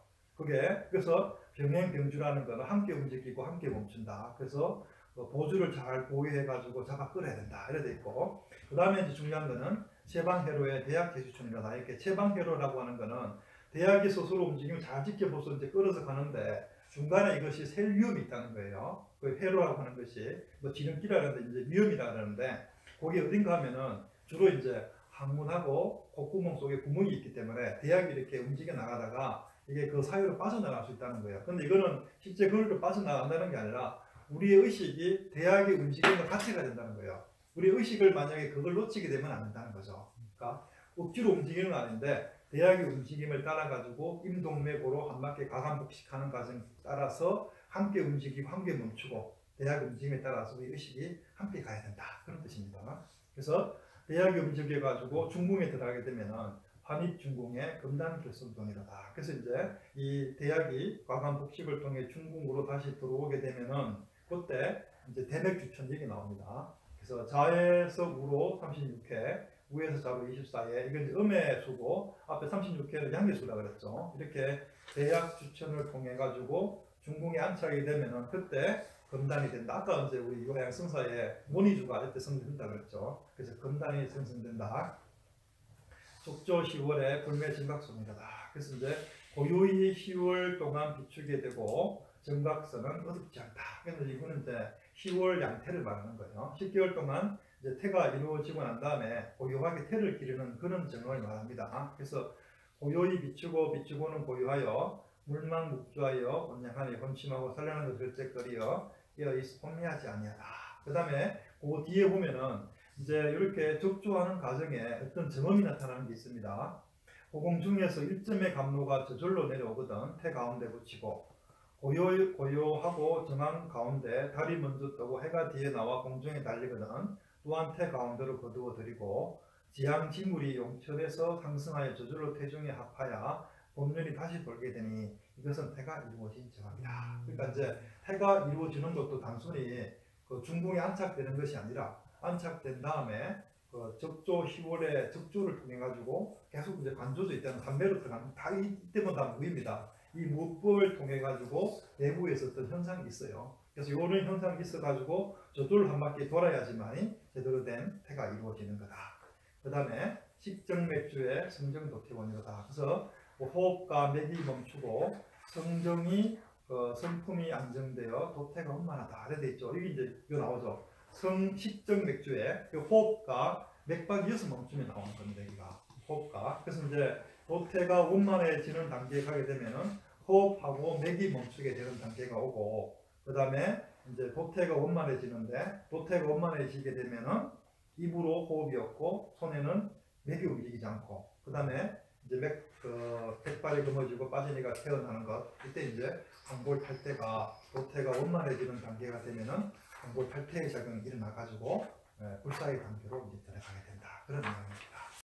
그래서 병행병주라는 거는 함께 움직이고 함께 멈춘다. 그래서 보주를 잘 보유해가지고 잡아 끌어야 된다. 이래 돼 있고 그 다음에 이제 중요한 거는 채방회로의 대학 제주촌이다. 이렇게 채방회로라고 하는 거는 대학이 스스로 움직이면 잘 지켜보서 이제 끌어서 가는데 중간에 이것이 셀 위험이 있다는 거예요. 그 회로라고 하는 것이 지름길이라는데 이제 위험이라 그러는데 거기 어딘가 하면은 주로 이제 항문하고 콧구멍 속에 구멍이 있기 때문에 대학이 이렇게 움직여 나가다가 이게 그 사이로 빠져나갈 수 있다는 거예요. 근데 이거는 실제 그걸로 빠져나간다는 게 아니라 우리의 의식이 대학의 움직임과 같이 가야 된다는 거예요. 우리의 의식을 만약에 그걸 놓치게 되면 안 된다는 거죠. 그러니까 억지로 움직이는 건 아닌데 대학의 움직임을 따라가지고 임동맥으로 한 바퀴 가감복식하는 과정 따라서 함께 움직이고 함께 멈추고 대학의 움직임에 따라서 우리 의식이 함께 가야 된다. 그런 뜻입니다. 그래서 대학이 움직여가지고 중궁에 들어가게 되면은 환입중궁의 금단결성동이다. 그래서 이제 이 대학이 과감복식을 통해 중궁으로 다시 들어오게 되면은 그때 이제 대맥주천역이 나옵니다. 그래서 자에서 우로 36회, 우에서 자로 24회, 이건 이제 음의 수고, 앞에 36회는 양의 수라 그랬죠. 이렇게 대학 주천을 통해 가지고 중궁에 안착하게 되면은 그때 금단이 된다. 아까 이제 우리 이화양 성사에 문의주가 이때 성립된다 그랬죠. 그래서 금단이 생성된다. 족조 10월에 불매 정각소입니다. 그래서 이제 고요히 10월 동안 비추게 되고 정각선은 어둡지 않다. 그래서 이거는 이제 10월 양태를 말하는 거예요. 10개월 동안 이제 태가 이루어지고 난 다음에 고요하게 태를 기르는 그런 정을 말합니다. 그래서 고요히 비추고는 고요하여 물망묵주하여 온양하니 번침하고 선량한 것 절제거리여 이어 혼미하지 아니하다. 그 다음에 그 뒤에 보면은 이제 이렇게 적조하는 과정에 어떤 정음이 나타나는 게 있습니다. 호공 중에서 1점의 감로가 저절로 내려오거든. 태 가운데 붙이고 고요하고 정한 가운데 달이 먼저 뜨고 해가 뒤에 나와 공중에 달리거든. 또한 태 가운데로 거두어 들이고 지향지물이 용천에서 상승하여 저절로 태중에 합하여 법륜이 다시 돌게 되니 이것은 태가 이루어진 정합니다. 그러니까 이제 태가 이루어지는 것도 단순히 그 중궁에 안착되는 것이 아니라 안착된 다음에 그 적조 10월에 적조를 통해 가지고 계속 이제 관조조 있다는 삼매로 들어가는 다 이때면 다 무입니다. 이 무법을 통해 가지고 내부에서 어떤 현상이 있어요. 그래서 이런 현상이 있어 가지고 저돌 한 바퀴 돌아야지만 제대로 된 태가 이루어지는 거다. 그 다음에 식정맥주의 성정도태원이다. 그래서 호흡과 맥이 멈추고 성정이 성품이 안정되어 도태가 원만하다. 이렇게 돼 있죠. 이게 이제 이거 나오죠. 식정 맥주에 호흡과 맥박이 이어서 멈추면 나오는 겁니다. 여기가 호흡과. 그래서 이제 도태가 원만해지는 단계에 가게 되면은 호흡하고 맥이 멈추게 되는 단계가 오고, 그 다음에 이제 도태가 원만해지는데, 도태가 원만해지게 되면은 입으로 호흡이 없고 손에는 맥이 움직이지 않고, 그 다음에 이제 백발이 금어지고 빠지니가 태어나는 것. 이때 이제 황골탈태가 도태가 원만해지는 단계가 되면은 황골탈태의 작용이 일어나 가지고 불사의 관계로 이제 들어가게 된다. 그런 내용.